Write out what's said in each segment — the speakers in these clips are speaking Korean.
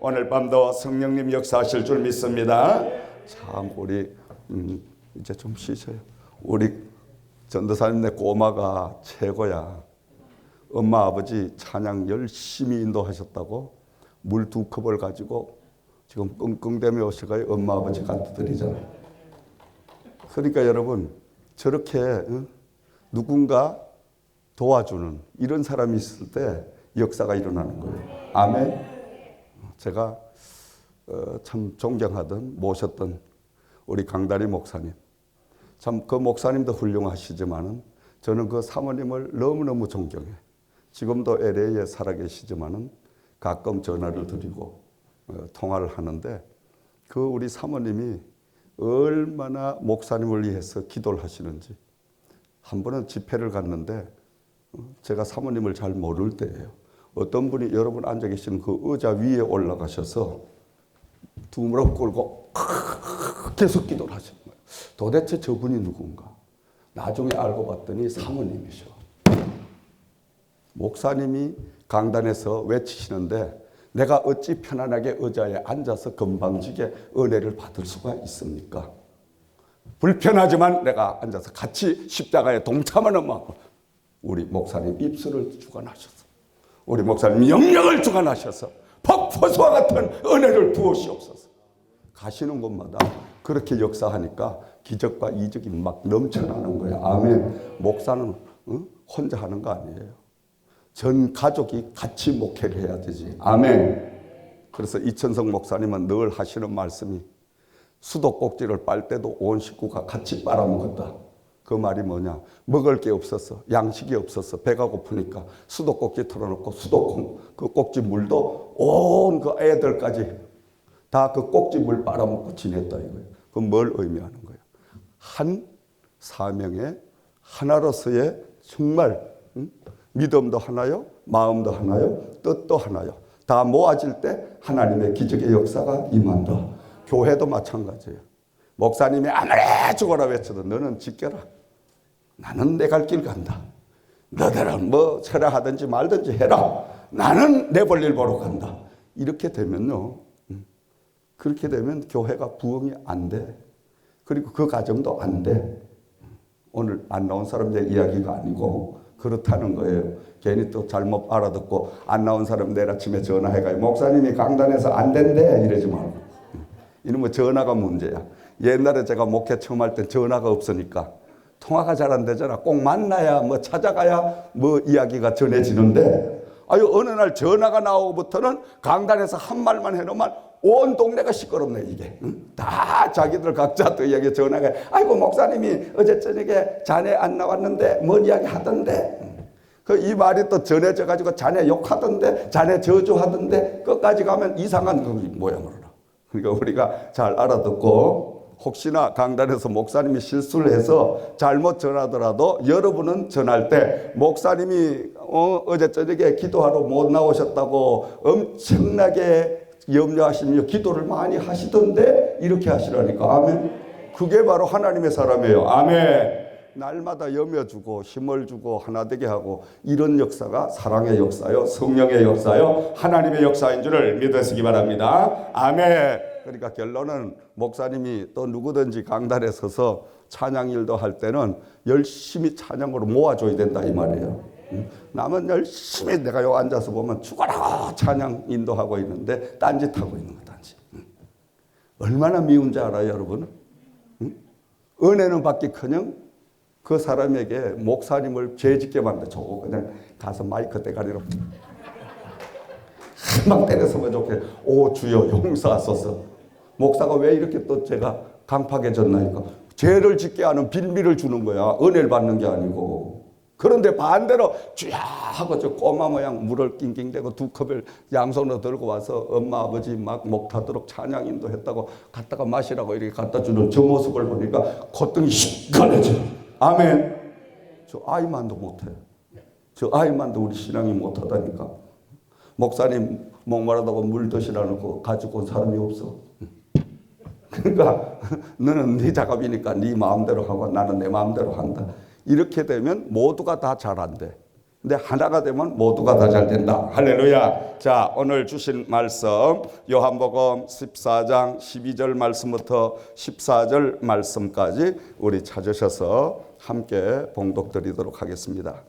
오늘 밤도 성령님 역사하실 줄 믿습니다. 참 우리 이제 좀 쉬세요. 우리 전도사님네 꼬마가 최고야. 엄마 아버지 찬양 열심히 인도하셨다고 물 2컵을 가지고 지금 끙끙대며 오실까요? 엄마 아버지 갖다 드리잖아요. 그러니까 여러분 저렇게 누군가 도와주는 이런 사람이 있을 때 역사가 일어나는 거예요. 아멘. 제가 참 존경하던 모셨던 우리 강다리 목사님, 참 그 목사님도 훌륭하시지만은 저는 그 사모님을 너무너무 존경해. 지금도 LA에 살아계시지만은 가끔 전화를 드리고 통화를 하는데 그 우리 사모님이 얼마나 목사님을 위해서 기도를 하시는지. 한 번은 집회를 갔는데 제가 사모님을 잘 모를 때예요. 어떤 분이 여러분 앉아 계시는 그 의자 위에 올라가셔서 두 무릎 꿇고 계속 기도를 하시는 거예요. 도대체 저분이 누군가? 나중에 알고 봤더니 사모님이셔. 목사님이 강단에서 외치시는데 내가 어찌 편안하게 의자에 앉아서 건방지게 은혜를 받을 수가 있습니까? 불편하지만 내가 앉아서 같이 십자가에 동참하는 마음으로 우리 목사님 입술을 주관하셔서 우리 목사님 영역을 주관하셔서 폭포수와 같은 은혜를 부으시옵소서. 가시는 곳마다 그렇게 역사하니까 기적과 이적이 막 넘쳐나는 거예요. 아멘. 목사는 혼자 하는 거 아니에요. 전 가족이 같이 목회를 해야 되지. 아멘. 그래서 이천성 목사님은 늘 하시는 말씀이 수도꼭지를 빨 때도 온 식구가 같이 빨아먹었다. 그 말이 뭐냐? 먹을 게 없었어. 양식이 없었어. 배가 고프니까 수도꼭지 털어놓고 수도콩 그 꼭지 물도 온 그 애들까지 다 그 꼭지 물 빨아먹고 지냈다 이거예요. 그건 뭘 의미하는 거예요? 한 사명에 하나로서의 정말 믿음도 하나요, 마음도 하나요, 뜻도 하나요. 다 모아질 때 하나님의 기적의 역사가 임한다. 교회도 마찬가지예요. 목사님이 아무리 죽어라 외쳐도 너는 지켜라. 나는 내 갈 길 간다. 너들은 뭐 철야 하든지 말든지 해라. 나는 내 볼 일 보러 간다. 이렇게 되면요. 그렇게 되면 교회가 부흥이 안 돼. 그리고 그 가정도 안 돼. 오늘 안 나온 사람들 이야기가 아니고 그렇다는 거예요. 괜히 또 잘못 알아듣고 안 나온 사람 내일 아침에 전화해가지고 목사님이 강단에서 안 된대 이러지 말고. 이놈의 전화가 문제야. 옛날에 제가 목회 처음 할 때 전화가 없으니까 통화가 잘 안 되잖아. 꼭 만나야 뭐 찾아가야 뭐 이야기가 전해지는데 아유 어느 날 전화가 나오고부터는 강단에서 한 말만 해놓으면 온 동네가 시끄럽네 이게. 다 자기들 각자 또 이야기 전화가 아이고 목사님이 어제 저녁에 자네 안 나왔는데 뭔 이야기 하던데 그 이 말이 또 전해져 가지고 자네 욕하던데 자네 저주하던데 끝까지 가면 이상한 그 모양으로 나. 그러니까 우리가 잘 알아듣고 혹시나 강단에서 목사님이 실수를 해서 잘못 전하더라도 여러분은 전할 때 목사님이 어제 저녁에 기도하러 못 나오셨다고 엄청나게 염려하시며 기도를 많이 하시던데 이렇게 하시라니까. 아멘. 그게 바로 하나님의 사람이에요. 아멘. 날마다 염려주고 힘을 주고 하나 되게 하고 이런 역사가 사랑의 역사요, 성령의 역사요, 하나님의 역사인 줄을 믿으시기 바랍니다. 아멘. 그러니까 결론은 목사님이 또 누구든지 강단에 서서 찬양일도 할 때는 열심히 찬양으로 모아줘야 된다 이 말이에요. 남은 열심히 내가 요 앉아서 보면 죽어라 찬양 인도하고 있는데 딴짓하고 있는 거 딴짓. 얼마나 미운지 알아요 여러분? 은혜는 받기커녕 그 사람에게 목사님을 죄짓게 만들어. 저거 그냥 가서 마이크 대가리로 한 방 때려서면 좋게 오 주여 용서하소서. 목사가 왜 이렇게 또 제가 강팍해졌나니까 죄를 짓게 하는 빌미를 주는 거야. 은혜를 받는 게 아니고. 그런데 반대로 쥐야 하고 저 꼬마 모양 물을 낑낑대고 2컵을 양손으로 들고 와서 엄마 아버지 막 목타도록 찬양 인도했다고 갖다가 마시라고 이렇게 갖다 주는 저 모습을 보니까 콧등이 시큰해져. 아멘. 저 아이만도 못해. 저 아이만도 우리 신앙이 못하다니까. 목사님 목마르다고 물 드시라고 가지고 온 사람이 없어. 그러니까 너는 네 작업이니까 네 마음대로 하고 나는 내 마음대로 한다. 이렇게 되면 모두가 다 잘 안 돼. 근데 하나가 되면 모두가 다 잘 된다. 할렐루야. 자, 오늘 주신 말씀 요한복음 14장 12절 말씀부터 14절 말씀까지 우리 찾으셔서 함께 봉독드리도록 하겠습니다.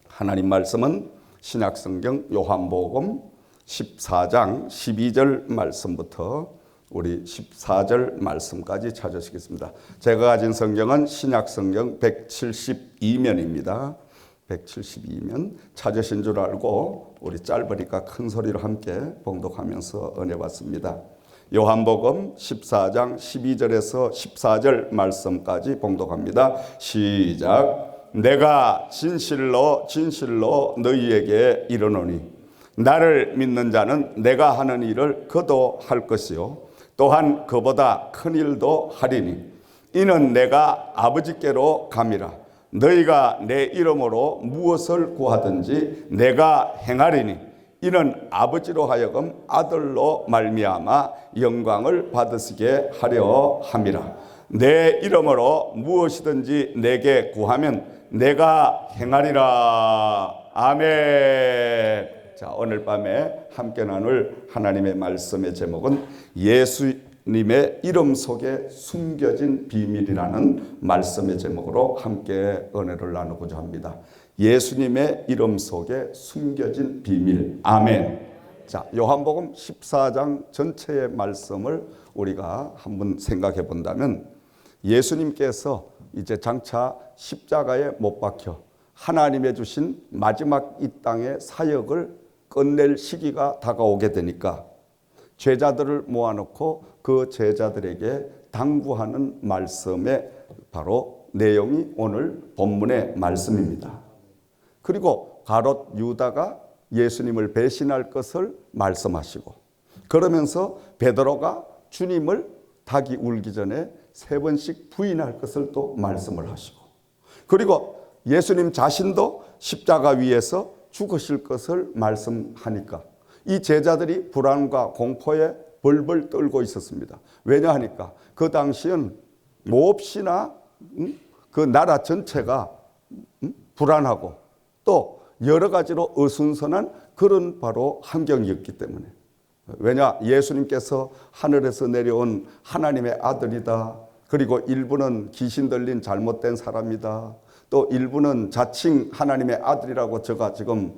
하나님 말씀은 신약성경 요한복음 14장 12절 말씀부터 우리 14절 말씀까지 찾으시겠습니다. 제가 가진 성경은 신약성경 172면입니다. 172면 찾으신 줄 알고 우리 짧으니까 큰 소리로 함께 봉독하면서 은혜 받습니다. 요한복음 14장 12절에서 14절 말씀까지 봉독합니다. 시작. 내가 진실로 진실로 너희에게 이르노니 나를 믿는 자는 내가 하는 일을 그도 할 것이요 또한 그보다 큰 일도 하리니 이는 내가 아버지께로 감이라. 너희가 내 이름으로 무엇을 구하든지 내가 행하리니 이는 아버지로 하여금 아들로 말미암아 영광을 받으시게 하려 함이라. 내 이름으로 무엇이든지 내게 구하면 내가 행하리라. 아멘. 자, 오늘 밤에 함께 나눌 하나님의 말씀의 제목은 예수님의 이름 속에 숨겨진 비밀이라는 말씀의 제목으로 함께 은혜를 나누고자 합니다. 예수님의 이름 속에 숨겨진 비밀. 아멘. 자, 요한복음 14장 전체의 말씀을 우리가 한번 생각해 본다면 예수님께서 이제 장차 십자가에 못 박혀 하나님의 주신 마지막 이 땅의 사역을 끝낼 시기가 다가오게 되니까 제자들을 모아놓고 그 제자들에게 당부하는 말씀의 바로 내용이 오늘 본문의 말씀입니다. 그리고 가롯 유다가 예수님을 배신할 것을 말씀하시고 그러면서 베드로가 주님을 닭이 울기 전에 3번씩 부인할 것을 또 말씀을 하시고 그리고 예수님 자신도 십자가 위에서 죽으실 것을 말씀하니까 이 제자들이 불안과 공포에 벌벌 떨고 있었습니다. 왜냐하니까 그 당시엔 몹시나 그 나라 전체가 불안하고 또 여러 가지로 어수선한 그런 바로 환경이었기 때문에 왜냐 예수님께서 하늘에서 내려온 하나님의 아들이다. 그리고 일부는 귀신 들린 잘못된 사람이다. 또 일부는 자칭 하나님의 아들이라고 저가 지금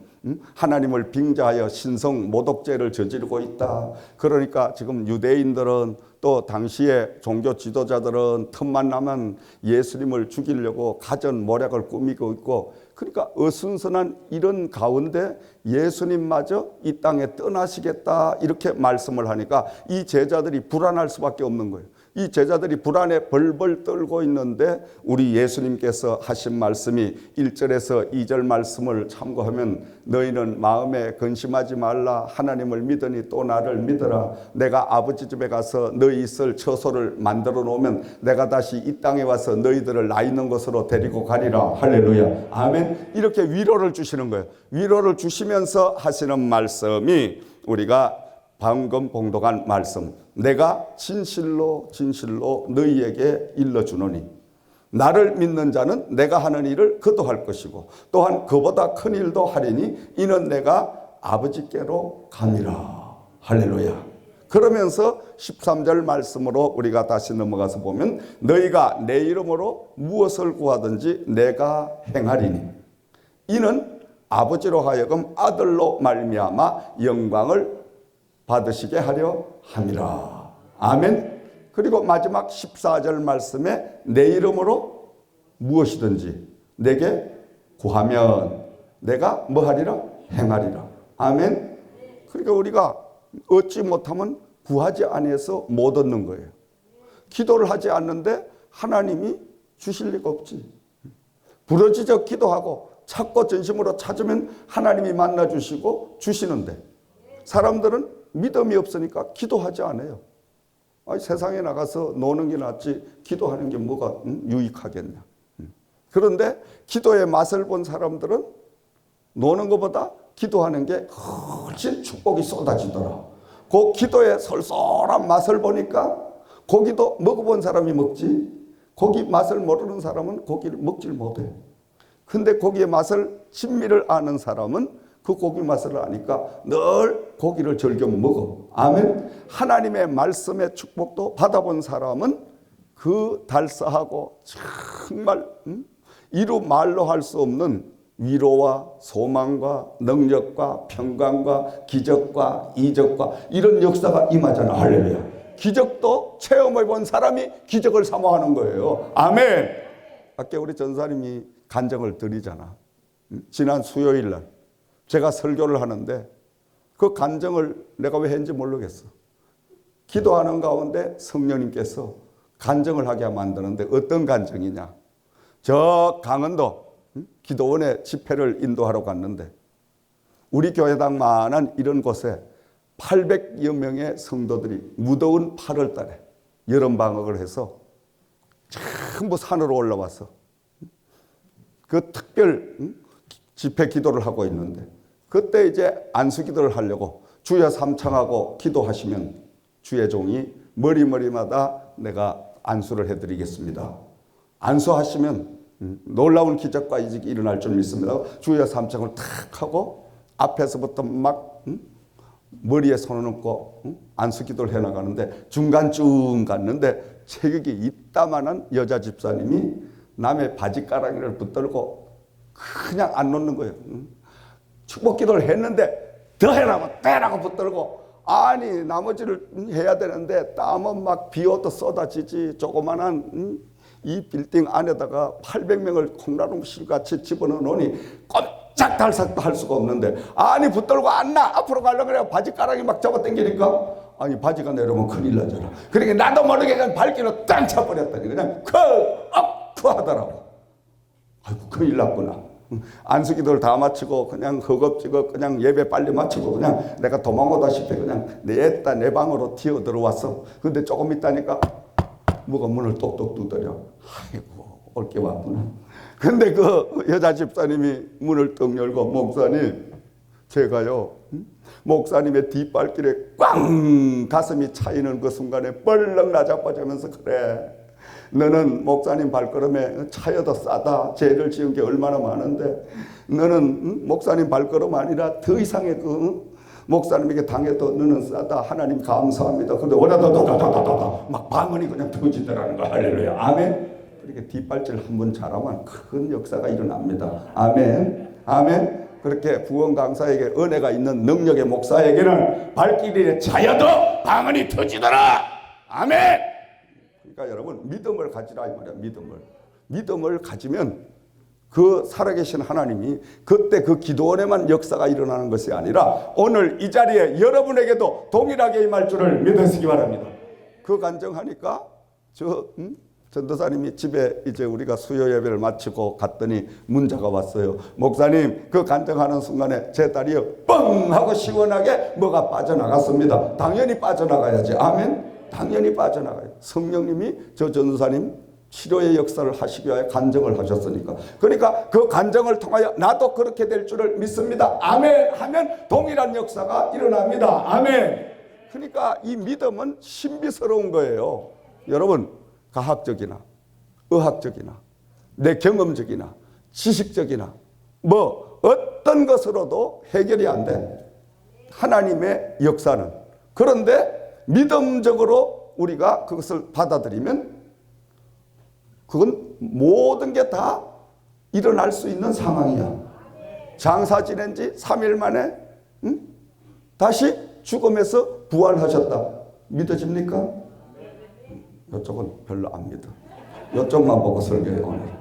하나님을 빙자하여 신성 모독죄를 저지르고 있다. 그러니까 지금 유대인들은 또 당시의 종교 지도자들은 틈만 나면 예수님을 죽이려고 가전 모략을 꾸미고 있고 그러니까 어순선한 이런 가운데 예수님마저 이 땅에 떠나시겠다 이렇게 말씀을 하니까 이 제자들이 불안할 수밖에 없는 거예요. 이 제자들이 불안에 벌벌 떨고 있는데 우리 예수님께서 하신 말씀이 1절에서 2절 말씀을 참고하면 너희는 마음에 근심하지 말라. 하나님을 믿으니 또 나를 믿어라. 내가 아버지 집에 가서 너희 있을 처소를 만들어 놓으면 내가 다시 이 땅에 와서 너희들을 나 있는 곳으로 데리고 가리라. 할렐루야. 아멘. 이렇게 위로를 주시는 거예요. 위로를 주시면서 하시는 말씀이 우리가 방금 봉독한 말씀. 내가 진실로 진실로 너희에게 일러주노니 나를 믿는 자는 내가 하는 일을 그도 할 것이고 또한 그보다 큰 일도 하리니 이는 내가 아버지께로 감이라. 할렐루야. 그러면서 13절 말씀으로 우리가 다시 넘어가서 보면 너희가 내 이름으로 무엇을 구하든지 내가 행하리니 이는 아버지로 하여금 아들로 말미암아 영광을 받으시게 하려 함이라. 아멘. 그리고 마지막 14절 말씀에 내 이름으로 무엇이든지 내게 구하면 내가 뭐 하리라? 행하리라. 아멘. 그러니까 우리가 얻지 못하면 구하지 아니해서 못 얻는 거예요. 기도를 하지 않는데 하나님이 주실 리가 없지. 부르짖어 기도하고 찾고 전심으로 찾으면 하나님이 만나 주시고 주시는데 사람들은 믿음이 없으니까 기도하지 않아요. 아니, 세상에 나가서 노는 게 낫지 기도하는 게 뭐가 유익하겠냐. 그런데 기도의 맛을 본 사람들은 노는 것보다 기도하는 게 훨씬 축복이 쏟아지더라. 그 기도의 솔솔한 맛을 보니까 고기도 먹어본 사람이 먹지 고기 맛을 모르는 사람은 고기를 먹질 못해. 근데 고기의 맛을 진미를 아는 사람은 그 고기 맛을 아니까 늘 고기를 즐겨 먹어. 아멘. 하나님의 말씀의 축복도 받아본 사람은 그 달싸하고 정말 이루 말로 할 수 없는 위로와 소망과 능력과 평강과 기적과 이적과 이런 역사가 임하잖아. 할렐루야. 기적도 체험해 본 사람이 기적을 사모하는 거예요. 아멘. 아까 우리 전사님이 간증을 드리잖아. 지난 수요일 날 제가 설교를 하는데 그 간증을 내가 왜 했는지 모르겠어. 기도하는 가운데 성령님께서 간증을 하게 만드는데 어떤 간증이냐. 저 강원도 기도원에 집회를 인도하러 갔는데 우리 교회당만한 이런 곳에 800여 명의 성도들이 무더운 8월 달에 여름방학을 해서 전부 산으로 올라와서 그 특별 집회 기도를 하고 있는데 그때 이제 안수기도를 하려고 주여 삼창하고 기도하시면 주의 종이 머리마다 내가 안수를 해드리겠습니다. 안수하시면 놀라운 기적과 이적이 일어날 줄 믿습니다. 주여 삼창을 탁 하고 앞에서부터 막 머리에 손을 얹고 안수기도를 해나가는데 중간쯤 갔는데 체격이 이따만한 여자 집사님이 남의 바지가랑이를 붙들고 그냥 안 놓는 거예요. 축복기도를 했는데 더 해라고 때라고 붙들고 아니 나머지를 해야 되는데 땀은 막 비오도 쏟아지지. 조그만한 이 빌딩 안에다가 800명을 콩나물실같이 집어넣어 놓으니 꼼짝달싹도 할 수가 없는데 아니 붙들고 안 나. 앞으로 가려고 그래. 바지가랑이 막 잡아당기니까 아니 바지가 내려오면 큰일 나잖아. 그러니까 나도 모르게 그냥 발길로 땅 차버렸더니 그냥 크 하더라고. 아이고 큰일 났구나. 안수기도를 다 마치고 그냥 허겁지겁 그냥 예배 빨리 마치고 그냥 내가 도망오다시피 그냥 내 방으로 튀어 들어왔어. 근데 조금 있다니까 뭐가 문을 똑똑 두드려. 아이고 올 게 왔구나. 근데 그 여자 집사님이 문을 떡 열고 목사님 제가요 목사님의 뒷발길에 꽝 가슴이 차이는 그 순간에 뻘렁 나자빠지면서 그래. 너는 목사님 발걸음에 차여도 싸다. 죄를 지은 게 얼마나 많은데 너는 목사님 발걸음 아니라 더 이상의 그 목사님에게 당해도 너는 싸다. 하나님 감사합니다. 근데 오다다다다다다다 막 방언이 그냥 터지더라는 거야. 할렐루야. 아멘. 그렇게 뒷발질 한 번 잘하면 큰 역사가 일어납니다. 아멘. 아멘. 그렇게 부원 강사에게 은혜가 있는 능력의 목사에게는 발길에 차여도 방언이 터지더라. 아멘. 그러니까 여러분 믿음을 가지라 이 말이야. 믿음을 가지면 그 살아계신 하나님이 그때 그 기도원에만 역사가 일어나는 것이 아니라 오늘 이 자리에 여러분에게도 동일하게 임할 줄을 믿으시기 바랍니다. 그 간증하니까 전도사님이 집에 이제 우리가 수요 예배를 마치고 갔더니 문자가 왔어요. 목사님 그 간증하는 순간에 제 딸이요 뻥 하고 시원하게 뭐가 빠져나갔습니다. 당연히 빠져나가야지. 아멘. 당연히 빠져나가요. 성령님이 저 전도사님 치료의 역사를 하시기 위하여 간증을 하셨으니까. 그러니까 그 간증을 통하여 나도 그렇게 될 줄을 믿습니다. 아멘 하면 동일한 역사가 일어납니다. 아멘. 그러니까 이 믿음은 신비스러운 거예요. 여러분 과학적이나 의학적이나 내 경험적이나 지식적이나 뭐 어떤 것으로도 해결이 안 돼. 하나님의 역사는. 그런데 믿음적으로 우리가 그것을 받아들이면 그건 모든 게 다 일어날 수 있는 상황이야. 장사 지낸 지 3일 만에 다시 죽음에서 부활하셨다. 믿어집니까? 이쪽은 별로 안 믿어. 이쪽만 보고 설교해 오늘.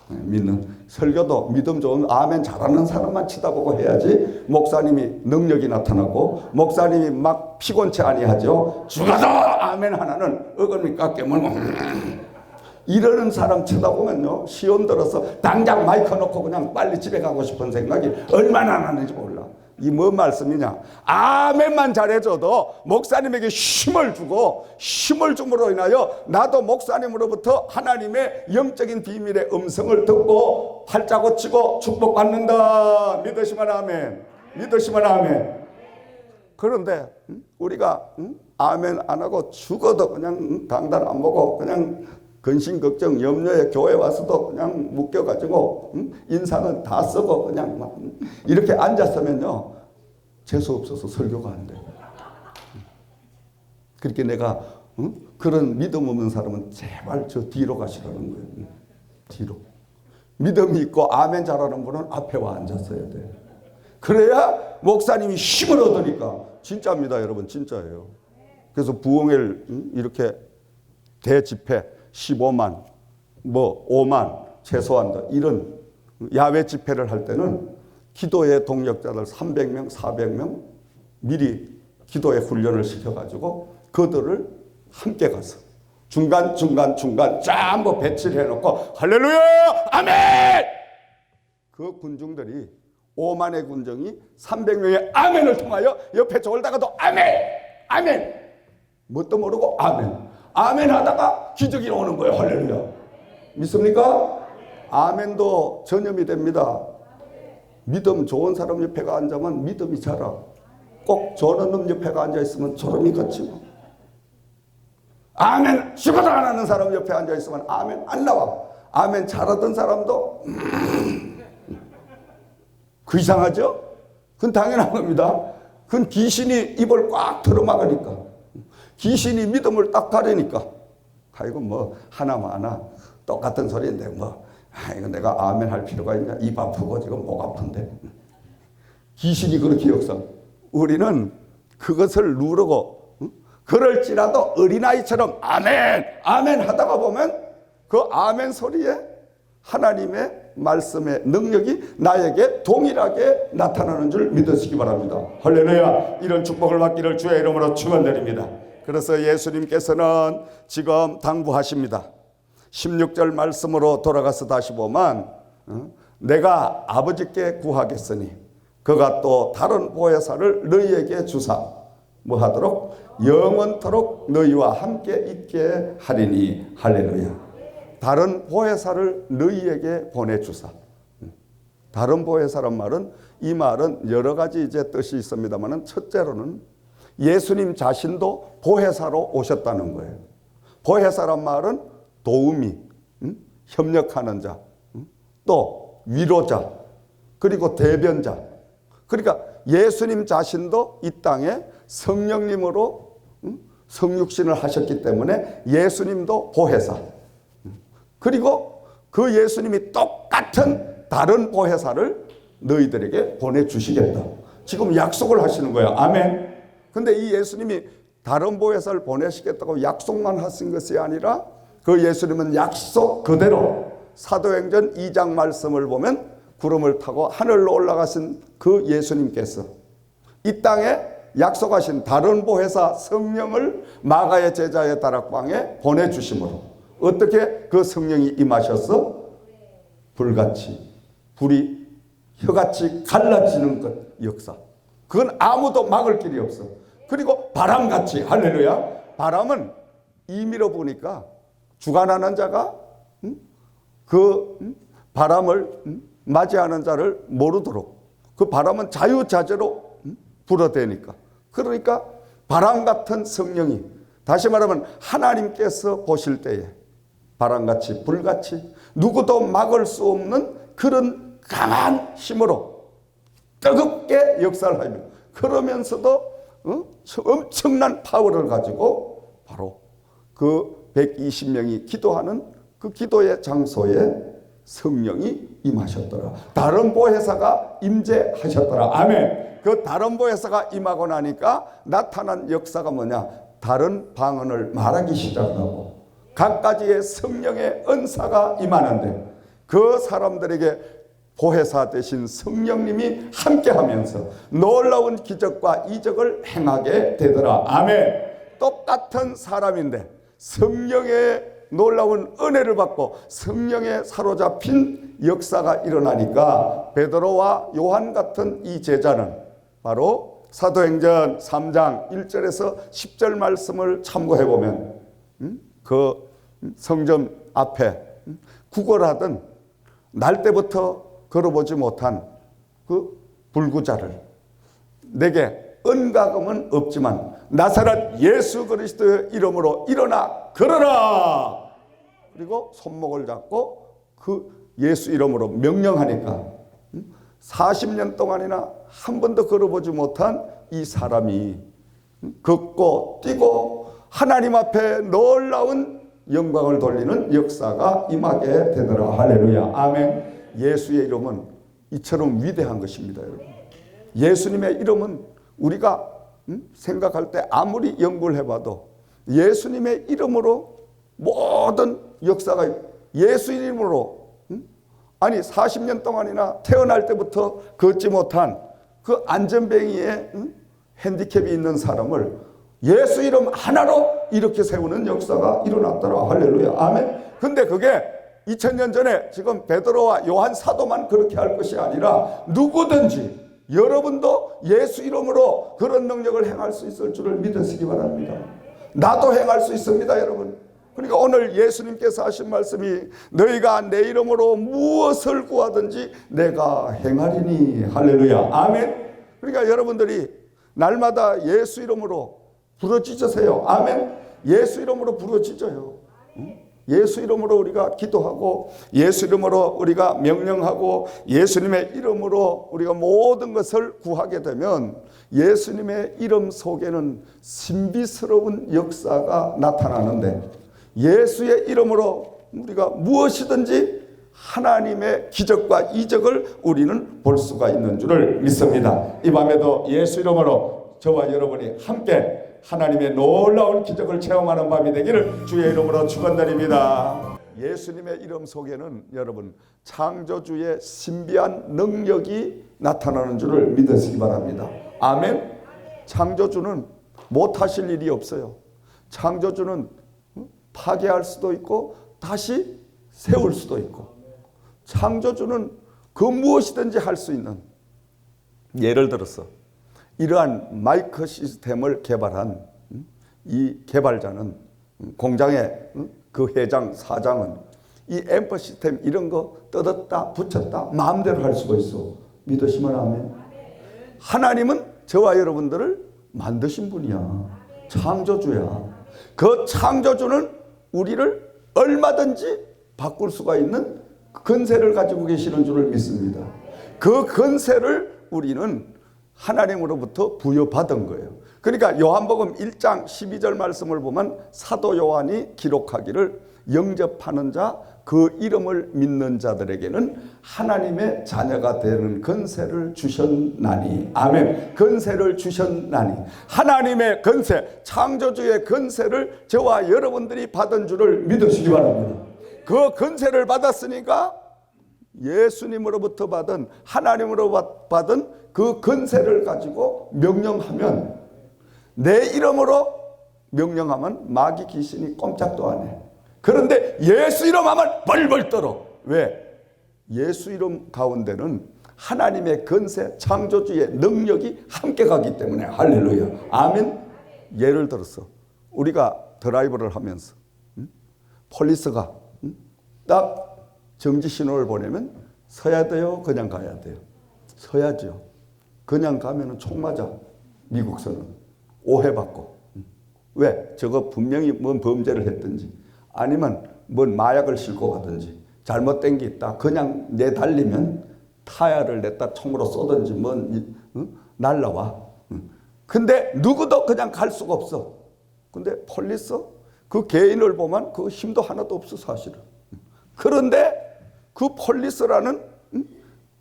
믿는 설교도 믿음 좋은 아멘 잘하는 사람만 치다보고 해야지. 목사님이 능력이 나타나고 목사님이 막 피곤치 아니하죠. 죽어도 아멘 하나는 어금니 깎게 물고 이러는 사람 쳐다보면요 시험 들어서 당장 마이크 놓고 그냥 빨리 집에 가고 싶은 생각이 얼마나 나는지 몰라. 이 뭔 말씀이냐. 아멘만 잘해줘도 목사님에게 힘을 주고 힘을 줌으로 인하여 나도 목사님으로부터 하나님의 영적인 비밀의 음성을 듣고 팔자 고치고 축복받는다. 믿으시면 아멘. 믿으시면 아멘. 그런데 우리가 아멘 안 하고 죽어도 그냥 강단 안 보고 그냥 근심 걱정 염려에 교회 와서도 그냥 묶여가지고 인상은 다 쓰고 그냥 막 이렇게 앉았으면요 재수 없어서 설교가 안 돼. 그렇게 내가 그런 믿음 없는 사람은 제발 저 뒤로 가시라는 거예요. 뒤로. 믿음이 있고 아멘 잘하는 분은 앞에 와 앉았어야 돼. 그래야 목사님이 힘을 얻으니까. 진짜입니다 여러분, 진짜예요. 그래서 부흥회를 이렇게 대집회 15만 뭐 5만 최소한 이런 야외 집회를 할 때는 기도의 동력자들 300명 400명 미리 기도의 훈련을 시켜가지고 그들을 함께 가서 중간 전부 배치를 해놓고 할렐루야 아멘. 그 군중들이 5만의 군정이 300명의 아멘을 통하여 옆에 졸다가도 아멘 아멘 뭣도 모르고 아멘 아멘 하다가 기적이 오는 거예요. 할렐루야. 믿습니까? 아멘도 전염이 됩니다. 믿음 좋은 사람 옆에가 앉으면 믿음이 자라. 꼭 저런 놈 옆에가 앉아있으면 저놈이 걷히고. 아멘 죽어도 안 하는 사람 옆에 앉아있으면 아멘 안 나와. 아멘 잘하던 사람도 그 이상하죠? 그건 당연한 겁니다. 그건 귀신이 입을 꽉 틀어막으니까. 귀신이 믿음을 딱 가리니까. 아이고 뭐 하나마나 똑같은 소리인데 뭐 이거 내가 아멘 할 필요가 있냐. 입 아프고 지금 목 아픈데. 귀신이 그렇게 역사. 우리는 그것을 누르고 그럴지라도 어린아이처럼 아멘 아멘 하다가 보면 그 아멘 소리에 하나님의 말씀의 능력이 나에게 동일하게 나타나는 줄 믿으시기 바랍니다. 할렐루야. 이런 축복을 받기를 주의 이름으로 축원드립니다. 그래서 예수님께서는 지금 당부하십니다. 16절 말씀으로 돌아가서 다시 보면 내가 아버지께 구하겠으니 그가 또 다른 보혜사를 너희에게 주사 뭐 하도록 영원토록 너희와 함께 있게 하리니. 할렐루야. 다른 보혜사를 너희에게 보내주사. 다른 보혜사란 말은 이 말은 여러 가지 이제 뜻이 있습니다만 첫째로는 예수님 자신도 보혜사로 오셨다는 거예요. 보혜사란 말은 도우미, 협력하는 자, 또 위로자, 그리고 대변자. 그러니까 예수님 자신도 이 땅에 성령님으로 성육신을 하셨기 때문에 예수님도 보혜사. 그리고 그 예수님이 똑같은 다른 보혜사를 너희들에게 보내주시겠다. 지금 약속을 하시는 거예요. 아멘. 근데 이 예수님이 다른 보혜사를 보내시겠다고 약속만 하신 것이 아니라 그 예수님은 약속 그대로 사도행전 2장 말씀을 보면 구름을 타고 하늘로 올라가신 그 예수님께서 이 땅에 약속하신 다른 보혜사 성령을 마가의 제자의 다락방에 보내주심으로 어떻게 그 성령이 임하셔서 불같이 불이 혀같이 갈라지는 것 역사. 그건 아무도 막을 길이 없어. 그리고 바람같이 할렐루야. 바람은 임의로 보니까 주관하는 자가 그 바람을 맞이하는 자를 모르도록 그 바람은 자유자재로 불어대니까. 그러니까 바람 같은 성령이 다시 말하면 하나님께서 보실 때에 바람같이 불같이 누구도 막을 수 없는 그런 강한 힘으로 뜨겁게 역사를 하며 그러면서도 엄청난 파워를 가지고 바로 그 120명이 기도하는 그 기도의 장소에 성령이 임하셨더라. 다른 보혜사가 임재하셨더라. 아멘. 그 다른 보혜사가 임하고 나니까 나타난 역사가 뭐냐? 다른 방언을 말하기 시작하고 각가지의 성령의 은사가 임하는데 그 사람들에게 보혜사 되신 성령님이 함께하면서 놀라운 기적과 이적을 행하게 되더라. 아멘. 똑같은 사람인데 성령의 놀라운 은혜를 받고 성령에 사로잡힌 역사가 일어나니까 베드로와 요한 같은 이 제자는 바로 사도행전 3장 1절에서 10절 말씀을 참고해 보면 그 성전 앞에 구걸하던 날 때부터 걸어보지 못한 그 불구자를 내게 은가금은 없지만 나사렛 예수 그리스도의 이름으로 일어나 걸어라. 그리고 손목을 잡고 그 예수 이름으로 명령하니까 40년 동안이나 한 번도 걸어보지 못한 이 사람이 걷고 뛰고 하나님 앞에 놀라운 영광을 돌리는 역사가 임하게 되더라. 할렐루야. 아멘. 예수의 이름은 이처럼 위대한 것입니다, 여러분. 예수님의 이름은 우리가 생각할 때 아무리 연구를 해봐도 예수님의 이름으로 모든 역사가 예수 이름으로 아니 40년 동안이나 태어날 때부터 걷지 못한 그 안전뱅이에 핸디캡이 있는 사람을 예수 이름 하나로 이렇게 세우는 역사가 일어났더라. 할렐루야. 아멘. 근데 그게 2000년 전에 지금 베드로와 요한 사도만 그렇게 할 것이 아니라 누구든지 여러분도 예수 이름으로 그런 능력을 행할 수 있을 줄을 믿으시기 바랍니다. 나도 행할 수 있습니다, 여러분. 그러니까 오늘 예수님께서 하신 말씀이 너희가 내 이름으로 무엇을 구하든지 내가 행하리니. 할렐루야. 아멘. 그러니까 여러분들이 날마다 예수 이름으로 부르짖으세요. 아멘. 예수 이름으로 부르짖어요. 예수 이름으로 우리가 기도하고 예수 이름으로 우리가 명령하고 예수님의 이름으로 우리가 모든 것을 구하게 되면 예수님의 이름 속에는 신비스러운 역사가 나타나는데 예수의 이름으로 우리가 무엇이든지 하나님의 기적과 이적을 우리는 볼 수가 있는 줄을 믿습니다. 이 밤에도 예수 이름으로 저와 여러분이 함께 하나님의 놀라운 기적을 체험하는 밤이 되기를 주의 이름으로 축원드립니다. 예수님의 이름 속에는 여러분 창조주의 신비한 능력이 나타나는 줄을 믿으시기 바랍니다. 아멘. 창조주는 못하실 일이 없어요. 창조주는 파괴할 수도 있고 다시 세울 수도 있고 창조주는 그 무엇이든지 할 수 있는, 예를 들어서 이러한 마이크 시스템을 개발한 이 개발자는 공장의 그 회장 사장은 이 앰프 시스템 이런 거 뜯었다 붙였다 마음대로 할 수가 있어. 믿으시면 아멘. 하나님은 저와 여러분들을 만드신 분이야. 창조주야. 그 창조주는 우리를 얼마든지 바꿀 수가 있는 근세를 가지고 계시는 줄을 믿습니다. 그 근세를 우리는 하나님으로부터 부여받은 거예요. 그러니까 요한복음 1장 12절 말씀을 보면 사도 요한이 기록하기를 영접하는 자 그 이름을 믿는 자들에게는 하나님의 자녀가 되는 근세를 주셨나니. 아멘. 근세를 주셨나니. 하나님의 근세, 창조주의 근세를 저와 여러분들이 받은 줄을 믿으시기 바랍니다. 그 근세를 받았으니까 예수님으로부터 받은, 하나님으로 받은 그 근세를 가지고 명령하면, 내 이름으로 명령하면 마귀 귀신이 꼼짝도 안 해. 그런데 예수 이름 하면 벌벌 떨어. 왜? 예수 이름 가운데는 하나님의 근세, 창조주의 능력이 함께 가기 때문에. 할렐루야. 아멘. 예를 들어서 우리가 드라이브를 하면서 폴리스가 딱 정지 신호를 보내면 서야 돼요, 그냥 가야 돼요? 서야죠. 그냥 가면 총 맞아. 미국서는 오해받고. 왜? 저거 분명히 뭔 범죄를 했든지 아니면 뭔 마약을 싣고 가든지 잘못된 게 있다. 그냥 내달리면 타야를 냈다 총으로 쏘든지 뭔 날라와. 근데 누구도 그냥 갈 수가 없어. 근데 폴리스 그 개인을 보면 그 힘도 하나도 없어 사실은. 그런데 그 폴리스라는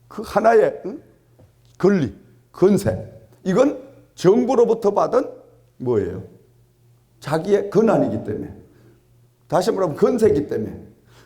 그 하나의 권리, 근세, 이건 정부로부터 받은 뭐예요? 자기의 권한이기 때문에, 다시 말하면 권세이기 때문에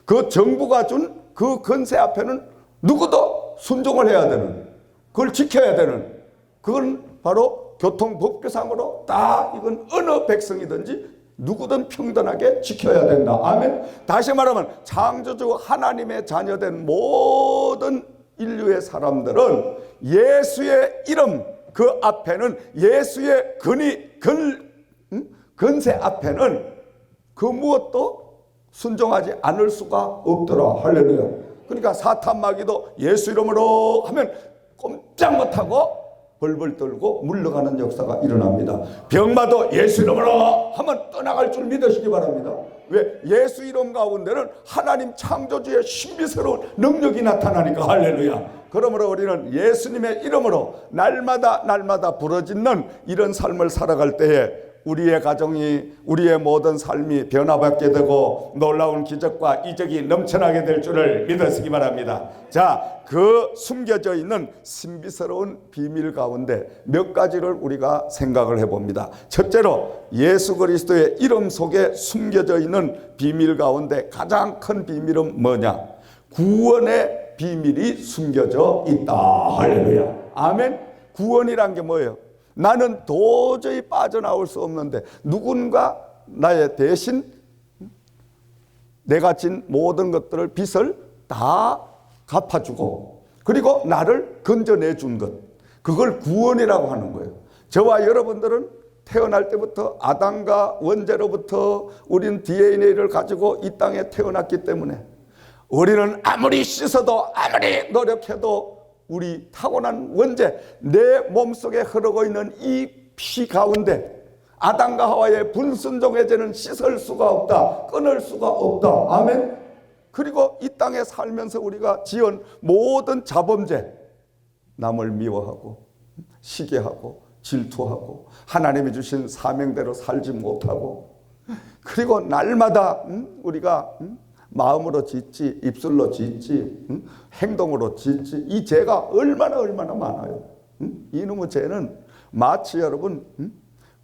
그 정부가 준 그 권세 앞에는 누구도 순종을 해야 되는, 그걸 지켜야 되는, 그건 바로 교통법규상으로 다 이건 어느 백성이든지 누구든 평등하게 지켜야 된다. 아멘. 다시 말하면 창조주 하나님의 자녀된 모든 인류의 사람들은 예수의 이름 그 앞에는, 예수의 근세 앞에는 그 무엇도 순종하지 않을 수가 없더라. 할렐루야. 그러니까 사탄 마귀도 예수 이름으로 하면 꼼짝 못하고 벌벌 떨고 물러가는 역사가 일어납니다. 병마도 예수 이름으로 하면 떠나갈 줄 믿으시기 바랍니다. 왜? 예수 이름 가운데는 하나님 창조주의 신비스러운 능력이 나타나니까. 할렐루야. 그러므로 우리는 예수님의 이름으로 날마다 부러지는 이런 삶을 살아갈 때에 우리의 가정이, 우리의 모든 삶이 변화받게 되고 놀라운 기적과 이적이 넘쳐나게 될 줄을 믿으시기 바랍니다. 자, 그 숨겨져 있는 신비스러운 비밀 가운데 몇 가지를 우리가 생각을 해봅니다. 첫째로, 예수 그리스도의 이름 속에 숨겨져 있는 비밀 가운데 가장 큰 비밀은 뭐냐? 구원의 비밀이 숨겨져 있다. 할렐루야. 아멘. 구원이란 게 뭐예요? 나는 도저히 빠져나올 수 없는데 누군가 나의 대신 내가 진 모든 것들을 빚을 다 갚아주고 그리고 나를 건져내 준 것, 그걸 구원이라고 하는 거예요. 저와 여러분들은 태어날 때부터 아담과 원죄로부터 우리는 DNA를 가지고 이 땅에 태어났기 때문에 우리는 아무리 씻어도 아무리 노력해도 우리 타고난 원죄, 내 몸속에 흐르고 있는 이 피 가운데 아담과 하와의 불순종의 죄는 씻을 수가 없다, 끊을 수가 없다. 아멘. 그리고 이 땅에 살면서 우리가 지은 모든 자범죄, 남을 미워하고 시기하고 질투하고 하나님이 주신 사명대로 살지 못하고, 그리고 날마다 우리가 마음으로 짓지, 입술로 짓지, 행동으로 짓지, 이 죄가 얼마나 많아요. 이놈의 죄는 마치 여러분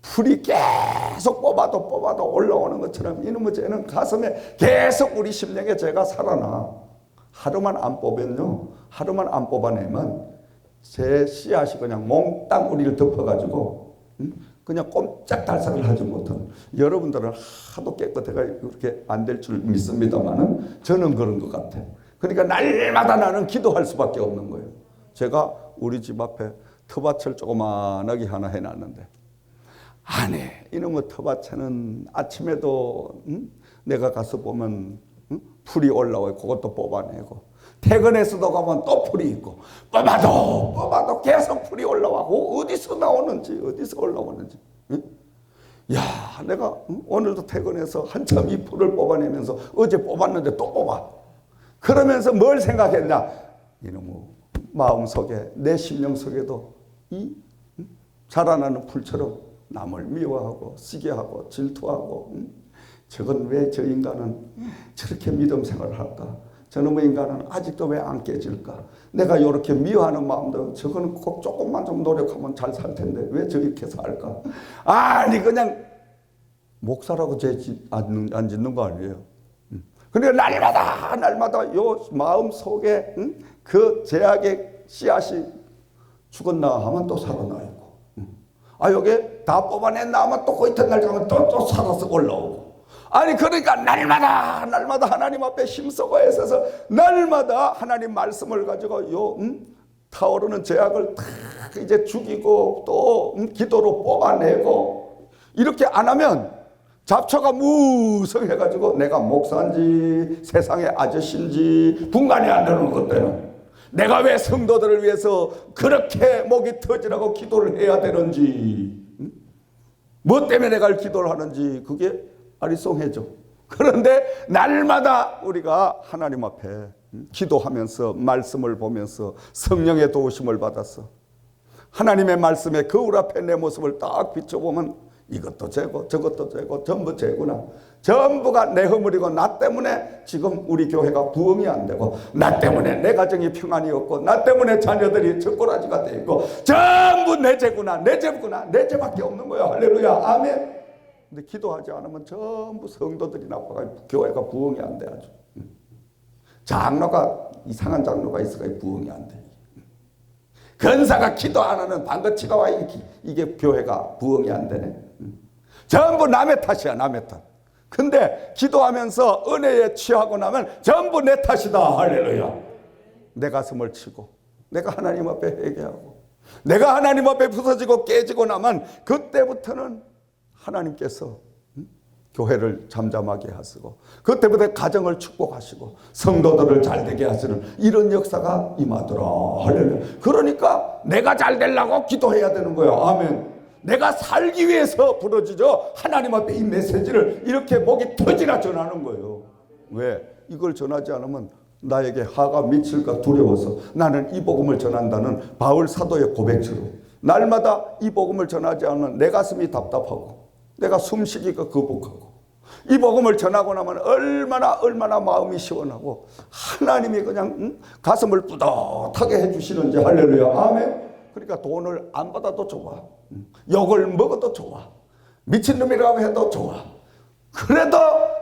풀이 계속 뽑아도 올라오는 것처럼 이놈의 죄는 가슴에 계속 우리 심령의 죄가 살아나. 하루만 안 뽑으면요, 하루만 안 뽑아내면 제 씨앗이 그냥 몽땅 우리를 덮어가지고 그냥 꼼짝달싹을 하지 못한, 여러분들은 하도 깨끗해가 그렇게 안 될 줄 믿습니다만은 저는 그런 것 같아. 그러니까 날마다 나는 기도할 수밖에 없는 거예요. 제가 우리 집 앞에 텃밭을 조그만하게 하나 해놨는데, 안에 이놈의 텃밭에는 아침에도 내가 가서 보면 풀이 올라와요. 그것도 뽑아내고, 퇴근해서도 가면 또 풀이 있고, 뽑아도 계속 풀이 올라와고, 어디서 나오는지, 어디서 올라오는지. 야, 내가 오늘도 퇴근해서 한참 이 풀을 뽑아내면서 어제 뽑았는데 또 뽑아. 그러면서 뭘 생각했냐? 이놈의 마음속에, 내 심령 속에도 이 자라나는 풀처럼 남을 미워하고 시기하고 질투하고, 저건 왜 저 인간은 저렇게 믿음 생활을 할까? 저놈의 인간은 아직도 왜 안 깨질까? 내가 이렇게 미워하는 마음도 저거는 꼭 조금만 좀 노력하면 잘 살 텐데 왜 저렇게 살까? 아니 그냥 목사라고 죄 안 짓는 거 아니에요. 그러니까 날마다 요 마음 속에 그 죄악의 씨앗이 죽었나 하면 또 살아나 있고, 아 여기 다 뽑아냈나 하면 또 그 이튿날 가면 또 살아서 올라오고. 아니 그러니까 날마다 하나님 앞에 힘쓰고 애써서 날마다 하나님 말씀을 가지고 요 타오르는 죄악을 다 이제 죽이고 또 기도로 뽑아내고, 이렇게 안 하면 잡초가 무성해가지고 내가 목사인지 세상의 아저씨인지 분간이 안 되는 것 때문에, 내가 왜 성도들을 위해서 그렇게 목이 터지라고 기도를 해야 되는지, 뭐 때문에 내가 기도를 하는지 그게 아리송해져. 그런데 날마다 우리가 하나님 앞에 기도하면서 말씀을 보면서 성령의 도우심을 받아서 하나님의 말씀에 거울 앞에 내 모습을 딱 비춰보면 이것도 죄고 저것도 죄고 전부 죄구나. 전부가 내 허물이고, 나 때문에 지금 우리 교회가 부흥이 안 되고, 나 때문에 내 가정이 평안이 없고, 나 때문에 자녀들이 젖고라지가 돼 있고, 전부 내 죄구나, 내 죄구나, 내 죄밖에 없는 거야. 할렐루야. 아멘. 근데 기도하지 않으면 전부 성도들이 나빠가지고 교회가 부흥이 안 돼. 아주 장로가, 이상한 장로가 있어가 부흥이 안 돼. 근사가 기도 안 하는 방긋치가 와 이게 교회가 부흥이 안 되네. 전부 남의 탓이야, 남의 탓. 근데 기도하면서 은혜에 취하고 나면 전부 내 탓이다. 할렐루야. 내 가슴을 치고 내가 하나님 앞에 회개하고 내가 하나님 앞에 부서지고 깨지고 나면 그때부터는 하나님께서 교회를 잠잠하게 하시고 그때부터 가정을 축복하시고 성도들을 잘되게 하시는 이런 역사가 임하더라. 할렐루야. 그러니까 내가 잘 되려고 기도해야 되는 거야. 아멘. 내가 살기 위해서 부러지죠. 하나님 앞에 이 메시지를 이렇게 목이 터지라 전하는 거예요. 왜? 이걸 전하지 않으면 나에게 화가 미칠까 두려워서 나는 이 복음을 전한다는 바울 사도의 고백처럼 날마다 이 복음을 전하지 않으면 내 가슴이 답답하고 내가 숨쉬기가 거북하고 이 복음을 전하고 나면 얼마나 마음이 시원하고 하나님이 그냥 가슴을 뿌듯하게 해주시는지 할렐루야 아멘. 그러니까 돈을 안 받아도 좋아, 욕을 먹어도 좋아, 미친놈이라고 해도 좋아, 그래도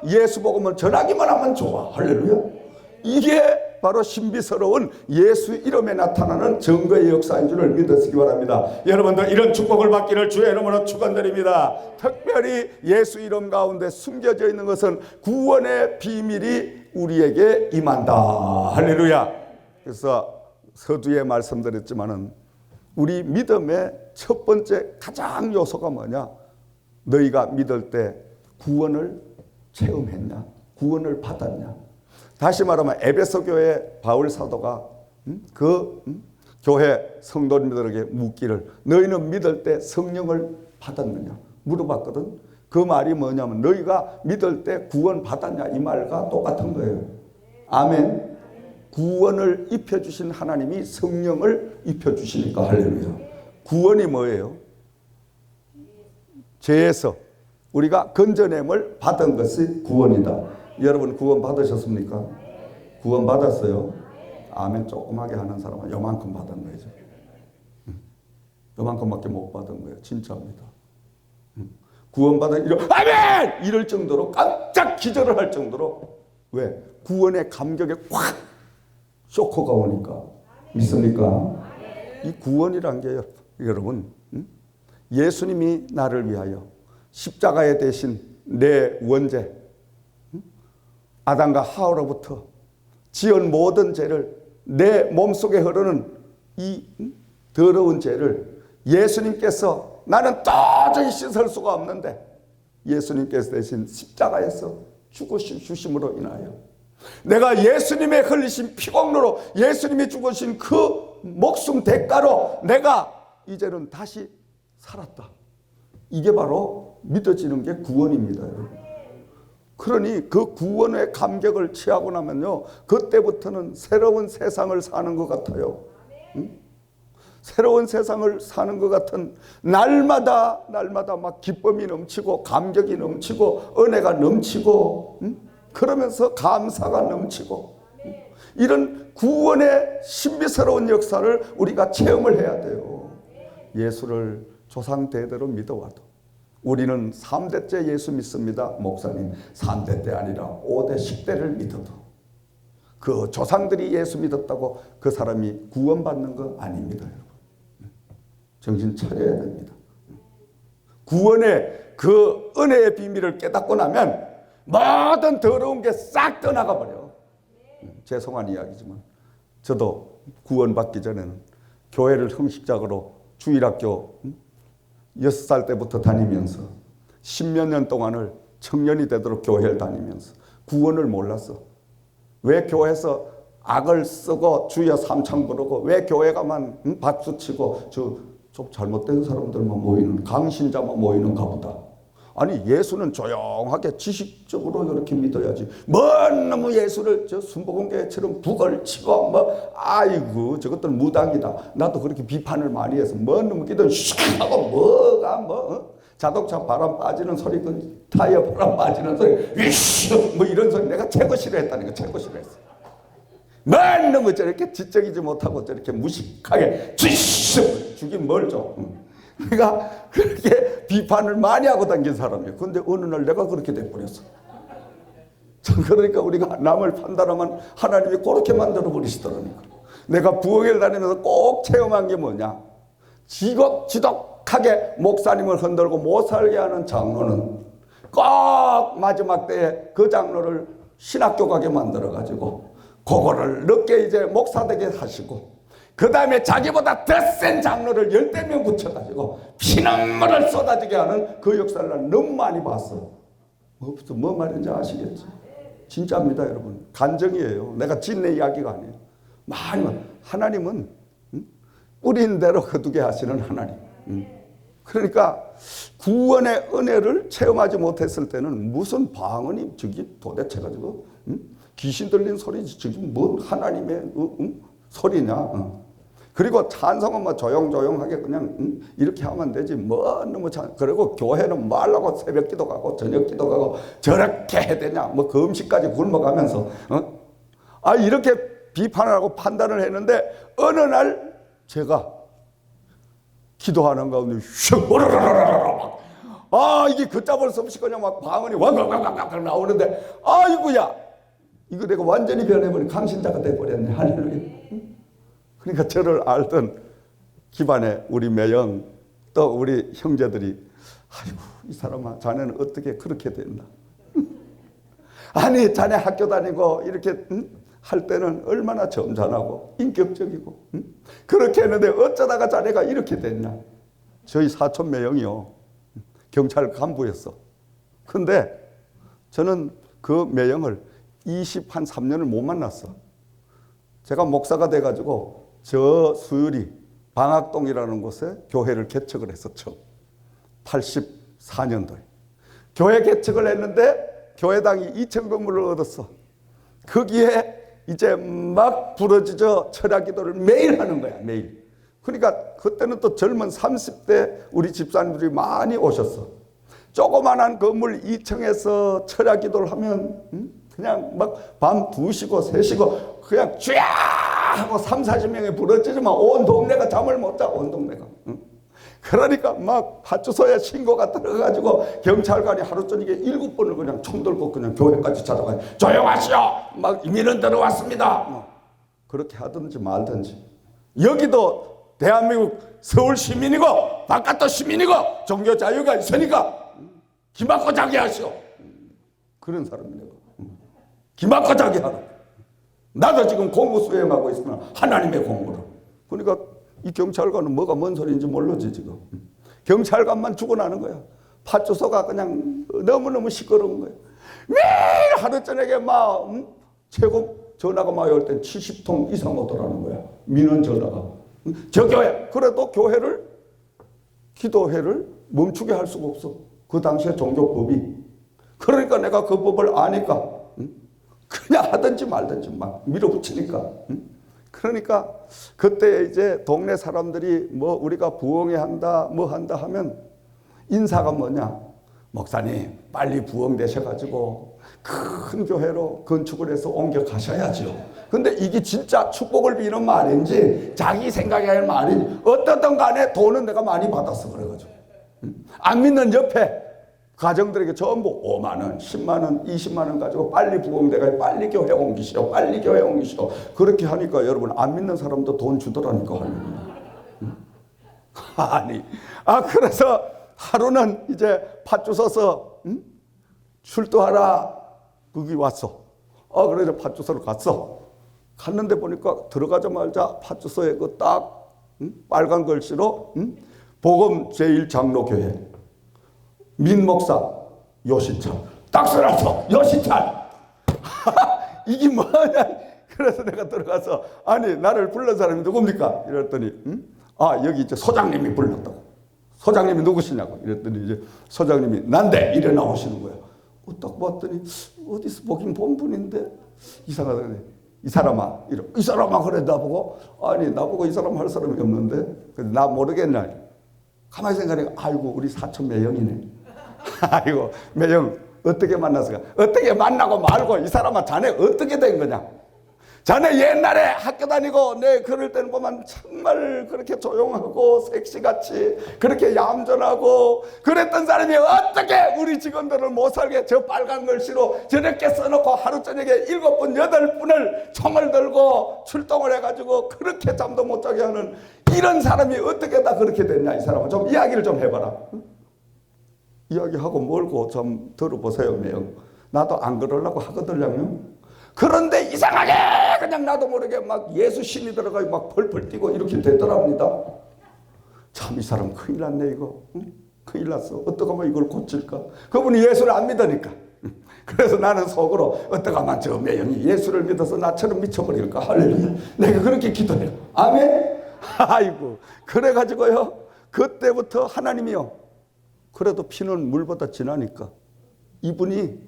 예수 복음을 전하기만 하면 좋아 할렐루야. 이게 바로 신비스러운 예수 이름에 나타나는 증거의 역사인 줄을 믿으시기 바랍니다. 여러분도 이런 축복을 받기를 주의 이름으로 축원드립니다. 특별히 예수 이름 가운데 숨겨져 있는 것은 구원의 비밀이 우리에게 임한다 할렐루야. 그래서 서두에 말씀드렸지만은 우리 믿음의 첫 번째 가장 요소가 뭐냐? 너희가 믿을 때 구원을 체험했냐? 구원을 받았냐? 다시 말하면 에베소 교회 바울 사도가 교회 성도님들에게 묻기를 너희는 믿을 때 성령을 받았느냐 물어봤거든. 그 말이 뭐냐면 너희가 믿을 때 구원 받았냐 이 말과 똑같은 거예요. 아멘. 구원을 입혀주신 하나님이 성령을 입혀주시니까 할렐루야. 구원이 뭐예요? 죄에서 우리가 건져냄을 받은 것이 구원이다. 여러분 구원 받으셨습니까? 구원 받았어요? 아멘. 조그맣게 하는 사람은 요만큼 받은 거죠. 요만큼밖에 못 받은 거예요. 진짜입니다. 구원 받은 이런 아멘! 이럴 정도로 깜짝 기절을 할 정도로 왜? 구원의 감격에 확 쇼크가 오니까 믿습니까? 이 구원이란 게 여러분 예수님이 나를 위하여 십자가에 대신 내 원죄 아담과 하와로부터 지은 모든 죄를 내 몸속에 흐르는 이 더러운 죄를 예수님께서 나는 도저히 씻을 수가 없는데 예수님께서 대신 십자가에서 죽으심으로 인하여 내가 예수님의 흘리신 피공로로 예수님이 죽으신 그 목숨 대가로 내가 이제는 다시 살았다. 이게 바로 믿어지는 게 구원입니다. 여러분. 그러니 그 구원의 감격을 취하고 나면요 그때부터는 새로운 세상을 사는 것 같아요. 새로운 세상을 사는 것 같은 날마다 막 기쁨이 넘치고 감격이 넘치고 은혜가 넘치고 그러면서 감사가 넘치고 이런 구원의 신비스러운 역사를 우리가 체험을 해야 돼요. 예수를 조상 대대로 믿어와도 우리는 3대째 예수 믿습니다. 목사님 3대 때 아니라 5대 10대를 믿어도 그 조상들이 예수 믿었다고 그 사람이 구원받는 거 아닙니다. 여러분. 정신 차려야 됩니다. 구원의 그 은혜의 비밀을 깨닫고 나면 모든 더러운 게 싹 떠나가 버려. 죄송한 이야기지만 저도 구원받기 전에는 교회를 형식적으로 주일학교 6살 때부터 다니면서 10몇 년 동안을 청년이 되도록 교회를 다니면서 구원을 몰랐어. 왜 교회에서 악을 쓰고 주여 삼창 부르고 왜 교회 가만 박수치고 좀 잘못된 사람들만 모이는 강신자만 모이는가 보다. 아니 예수는 조용하게 지식적으로 이렇게 믿어야지. 너무 예수를 저 순복음교회처럼 북을 치고 아이고 저것들 무당이다. 나도 그렇게 비판을 많이 해서 너무 기도 슉 하고 뭐가 자동차 바람 빠지는 소리 타이어 바람 빠지는 소리 이런 소리 내가 최고 싫어했다니까. 최고 싫어했어. 너무 저렇게 지적이지 못하고 저렇게 무식하게 죽인 뭘 좀. 내가 그렇게 비판을 많이 하고 다닌 사람이에요. 그런데 어느 날 내가 그렇게 돼버렸어. 그러니까 우리가 남을 판단하면 하나님이 그렇게 만들어 버리시더라니까. 내가 부흥회를 다니면서 꼭 체험한 게 뭐냐. 지독하게 목사님을 흔들고 못 살게 하는 장로는 꼭 마지막 때에 그 장로를 신학교 가게 만들어가지고 그거를 늦게 이제 목사 되게 하시고 그 다음에 자기보다 더 센 장로를 10명 붙여가지고 피눈물을 쏟아지게 하는 그 역사를 난 너무 많이 봤어. 뭐 말인지 아시겠지? 진짜입니다 여러분. 간증이에요. 내가 진내 이야기가 아니에요. 많이 하나님은 뿌린 대로 거두게 하시는 하나님. 그러니까 구원의 은혜를 체험하지 못했을 때는 무슨 방언이 저기 도대체 가지고 귀신 들린 소리지 저기 뭔 하나님의 소리냐. 그리고 찬송은 뭐 조용조용하게 그냥 이렇게 하면 되지 뭐 너무 그리고 교회는 뭐 하려고 새벽 기도 가고 저녁 기도 가고 저렇게 해야 되냐 뭐 그 음식까지 굶어가면서 이렇게 비판을 하고 판단을 했는데 어느 날 제가 기도하는 가운데 슉 이게 걷잡을 수 없이 그냥 막 방언이 왕왕왕왕 나오는데 아이고야 이거 내가 완전히 변해버린 강신자가 돼버렸네. 할렐루야. 그러니까 저를 알던 집안의 우리 매형 또 우리 형제들이 아이고 이 사람아 자네는 어떻게 그렇게 됐나. 아니 자네 학교 다니고 이렇게 할 때는 얼마나 점잖하고 인격적이고 그렇게 했는데 어쩌다가 자네가 이렇게 됐냐. 저희 사촌 매형이요 경찰 간부였어. 근데 저는 그 매형을 23년을 못 만났어. 제가 목사가 돼가지고 저 수유리 방학동이라는 곳에 교회를 개척을 했었죠. 84년도에 교회 개척을 했는데 교회당이 2천 건물을 얻었어. 거기에 이제 막 부러지죠. 철야 기도를 매일 하는 거야. 매일. 그러니까 그때는 또 젊은 30대 우리 집사님들이 많이 오셨어. 조그만한 건물 2층에서 철야 기도를 하면 그냥 막 밤 2시고 3시고 그냥 쫙 하고 30-40명이 부러지지만 온 동네가 잠을 못 자. 온 동네가. 그러니까 막 파출소에 신고가 들어가가지고 경찰관이 하루 저녁에 7번을 그냥 총 들고 그냥 교회까지 찾아가요. 조용하시오. 막 민원 들어왔습니다. 그렇게 하든지 말든지. 여기도 대한민국 서울 시민이고 바깥도 시민이고 종교 자유가 있으니까 기막고 자기 하시오. 그런 사람이네요. 기막고 자기 하라. 나도 지금 공무 수행하고 있으면 하나님의 공무로. 그러니까 이 경찰관은 뭐가 뭔 소리인지 모르지 지금. 경찰관만 죽어나는 거야. 파출소가 그냥 너무너무 시끄러운 거야. 매일 하루 저녁에 막 최고 전화가 많이 올 땐 70통 이상 오더라는 거야. 민원 전화가. 저 교회. 그래도 교회를 기도회를 멈추게 할 수가 없어. 그 당시에 종교법이. 그러니까 내가 그 법을 아니까 그냥 하든지 말든지 막 밀어붙이니까. 그러니까 그때 이제 동네 사람들이 뭐 우리가 부흥회 한다 뭐 한다 하면 인사가 뭐냐. 목사님 빨리 부흥되셔가지고 큰 교회로 건축을 해서 옮겨 가셔야죠. 근데 이게 진짜 축복을 비는 말인지 자기 생각이 할 말인지 어떻든 간에 돈은 내가 많이 받았어. 그래가지고 안 믿는 옆에 가정들에게 전부 5만 원, 10만 원, 20만 원 가지고 빨리 부흥돼가 빨리 교회 옮기시오. 빨리 교회 옮기시오. 그렇게 하니까 여러분 안 믿는 사람도 돈 주더라니까. 아니, 그래서 하루는 이제 파출소서 출두하라. 거기 왔어. 그래서 파출소로 갔어. 갔는데 보니까 들어가자마자 파출소에 그 딱 빨간 글씨로 복음 제1장로교회 민목사 요시찬 딱 써놨어. 요시찬. 이게 뭐냐. 그래서 내가 들어가서 아니 나를 불른 사람이 누굽니까? 이랬더니 여기 이제 소장님이 불렀다고. 소장님이 누구시냐고. 이랬더니 이제 소장님이 난데 이래 나오시는 거야. 딱 봤더니 어디서 보긴 본 분인데 이상하다네. 이 사람아 그래 나보고 아니 나보고 이 사람 할 사람이 없는데 그래서 나 모르겠나. 가만히 생각해. 아이고 우리 사촌 매형이네. 아이고 매형 어떻게 만났을까? 어떻게 만나고 말고 이 사람아 자네 어떻게 된 거냐? 자네 옛날에 학교 다니고 내 그럴 때는 보면 정말 그렇게 조용하고 섹시같이 그렇게 얌전하고 그랬던 사람이 어떻게 우리 직원들을 못 살게 저 빨간 글씨로 저렇게 써놓고 하루 저녁에 7분 8분을 총을 들고 출동을 해가지고 그렇게 잠도 못 자게 하는 이런 사람이 어떻게 다 그렇게 됐냐. 이 사람은 좀 이야기를 좀 해봐라. 이야기하고 멀고 좀 들어보세요. 매형. 나도 안 그러려고 하거든요. 그런데 이상하게 그냥 나도 모르게 막 예수 신이 들어가 막 펄펄 뛰고 이렇게 되더랍니다. 참 이 사람 큰일 났네 이거. 큰일 났어. 어떻게 하면 이걸 고칠까? 그분이 예수를 안 믿으니까. 그래서 나는 속으로 어떻게 하면 저 매형이 예수를 믿어서 나처럼 미쳐버릴까. 할렐루야. 내가 그렇게 기도해요. 아멘. 아이고 그래가지고요. 그때부터 하나님이요. 그래도 피는 물보다 진하니까 이분이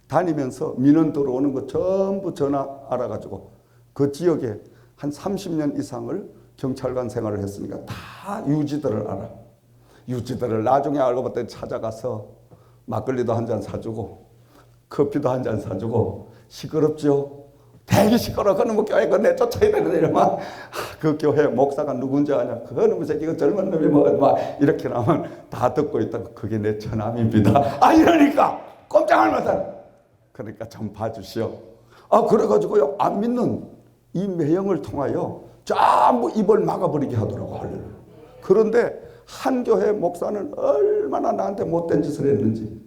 다니면서 민원 들어오는 거 전부 전화 알아가지고 그 지역에 한 30년 이상을 경찰관 생활을 했으니까 다 유지들을 알아. 유지들을 나중에 알고 봤더니 찾아가서 막걸리도 한 잔 사주고 커피도 한 잔 사주고 시끄럽죠. 되게 시끄러워. 그놈의 뭐 교회 그 내쫓아야 되는데 이러면 그 교회 목사가 누군지 아냐. 그놈의 새끼가 젊은 놈이 막 이렇게 나면 다 듣고 있다고. 그게 내 처남입니다. 이러니까 꼼짝을 못하네. 그러니까 좀 봐주시오. 그래가지고요 안 믿는 이 매형을 통하여 전부 입을 막아버리게 하더라고. 그런데 한 교회 목사는 얼마나 나한테 못된 짓을 했는지.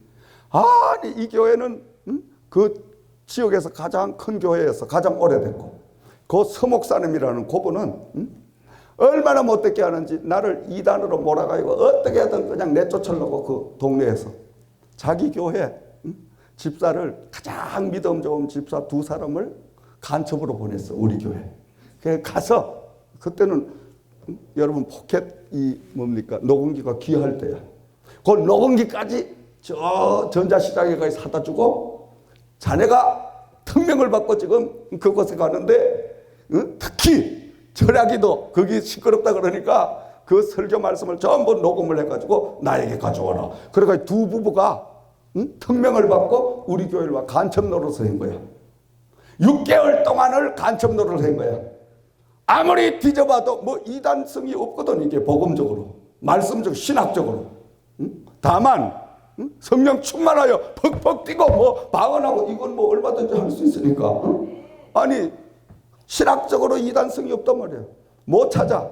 아니 이 교회는 그 지역에서 가장 큰 교회에서 가장 오래됐고 그 서목사님이라는 그분은 얼마나 못되게 하는지 나를 이단으로 몰아가지고 어떻게든 그냥 내쫓으려고 그 동네에서 자기 교회 집사를 가장 믿음 좋은 집사 2사람을 간첩으로 보냈어. 우리 교회. 그래서 가서 그때는 여러분 포켓 녹음기가 귀할 때야. 그 녹음기까지 저 전자시장에 가서 사다 주고 자네가 특명을 받고 지금 그곳에 가는데 특히 절야기도 거기 시끄럽다 그러니까 그 설교 말씀을 전부 녹음을 해가지고 나에게 가져와라. 그래가지고 두 부부가 특명을 받고 우리 교회를 와 간첩 노릇을 한 거야. 6개월 동안을 간첩 노릇을 한 거야. 아무리 뒤져봐도 뭐 이단성이 없거든. 이게 복음적으로 말씀적 신학적으로. 다만 성령 충만하여 퍽퍽 뛰고 뭐 방언하고 이건 뭐 얼마든지 할 수 있으니까. 아니 신학적으로 이단성이 없단 말이야. 못 찾아.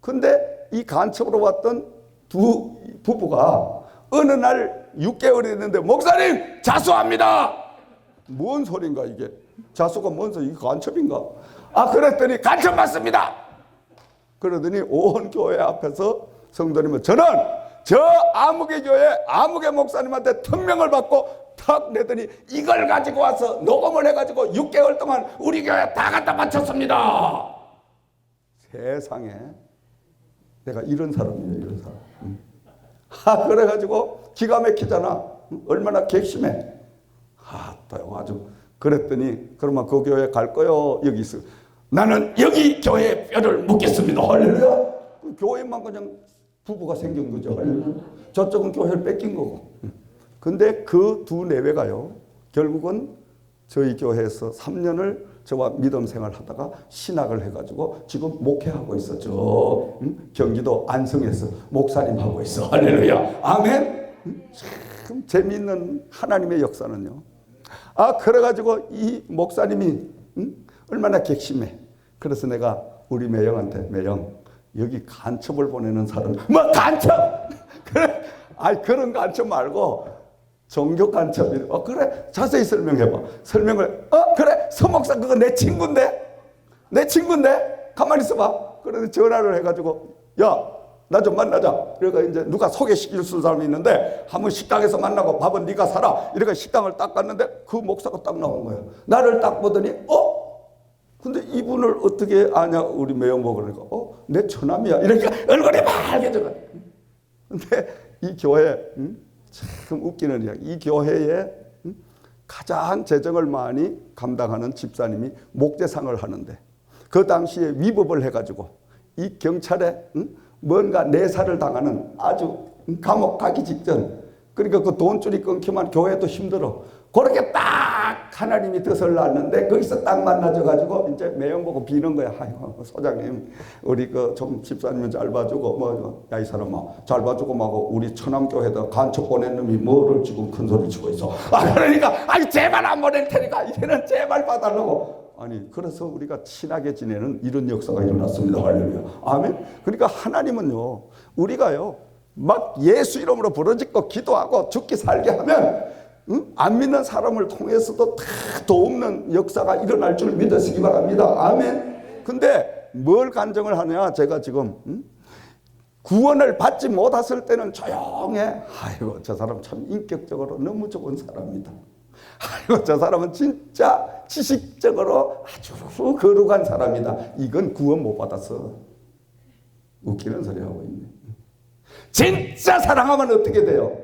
근데 이 간첩으로 왔던 두 부부가 어느 날 6개월이 됐는데 목사님 자수합니다. 뭔 소린가 이게. 자수가 뭔 소리. 이게 간첩인가. 그랬더니 간첩 맞습니다. 그러더니 온 교회 앞에서 성도님은 저는 저 아무개 교회 아무개 목사님한테 특명을 받고 탁 내더니 이걸 가지고 와서 녹음을 해가지고 6개월 동안 우리 교회 다 갖다 바쳤습니다. 세상에 내가 이런 사람이에요. 이런 사람. 그래가지고 기가 막히잖아. 얼마나 객심해. 또 아주 그랬더니 그러면 그 교회 갈 거요. 여기 있어. 나는 여기 교회에 뼈를 묻겠습니다. 할렐루야. 교회만 그냥 부부가 생긴 거죠. 저쪽은 교회를 뺏긴 거고. 근데 그 두 내외가요. 결국은 저희 교회에서 3년을 저와 믿음 생활하다가 신학을 해가지고 지금 목회하고 있어. 저 경기도 안성에서 목사님 하고 있어. 할렐루야. 아멘. 참 재미있는 하나님의 역사는요. 그래가지고 이 목사님이 얼마나 객심해. 그래서 내가 우리 매형한테 매형 여기 간첩을 보내는 사람 뭐 간첩? 그래. 그런 간첩 말고 종교 간첩이. 그래 자세히 설명해봐. 설명을. 그래 서목사 그거 내 친구인데 가만히 있어봐. 그래서 전화를 해가지고 야 나 좀 만나자. 그러니까 이제 누가 소개시킬 수 있는 사람이 있는데 한번 식당에서 만나고 밥은 네가 사라. 이렇게 식당을 딱 갔는데 그 목사가 딱 나온 거야. 나를 딱 보더니 근데 이분을 어떻게 아냐 우리 매형 보고 그러니까 내 처남이야. 이러니까 얼굴이 빨개져. 근데 이 교회 참 웃기는 이야기. 이 교회에 가장 재정을 많이 감당하는 집사님이 목재상을 하는데 그 당시에 위법을 해가지고 이 경찰에 뭔가 내사를 당하는 아주 감옥 가기 직전. 그러니까 그 돈줄이 끊기면 교회도 힘들어. 그렇게 딱 하나님이 뜻을 놨는데 거기서 딱 만나져가지고 이제 매형 보고 비는 거야. 아이고 소장님 우리 그 좀 집사님은 잘 봐주고 야 이 사람아 잘 봐주고 막 우리 천암교회에다 간첩 보낸 놈이 뭐를 지금 큰 소리 치고 있어. 그러니까 제발 안 보낼 테니까 이제는 제발 봐달라고. 그래서 우리가 친하게 지내는 이런 역사가 일어났습니다. 할렐루야. 아멘. 그러니까 하나님은요 우리가요 막 예수 이름으로 부르짖고 기도하고 죽기 살게 하면 안 믿는 사람을 통해서도 다 도움는 역사가 일어날 줄 믿으시기 바랍니다. 아멘. 근데 뭘 간증을 하냐. 제가 지금 구원을 받지 못했을 때는 조용해. 저 사람 참 인격적으로 너무 좋은 사람이다. 저 사람은 진짜 지식적으로 아주 거룩한 사람이다. 이건 구원 못 받았어. 웃기는 소리 하고 있네. 진짜 사랑하면 어떻게 돼요?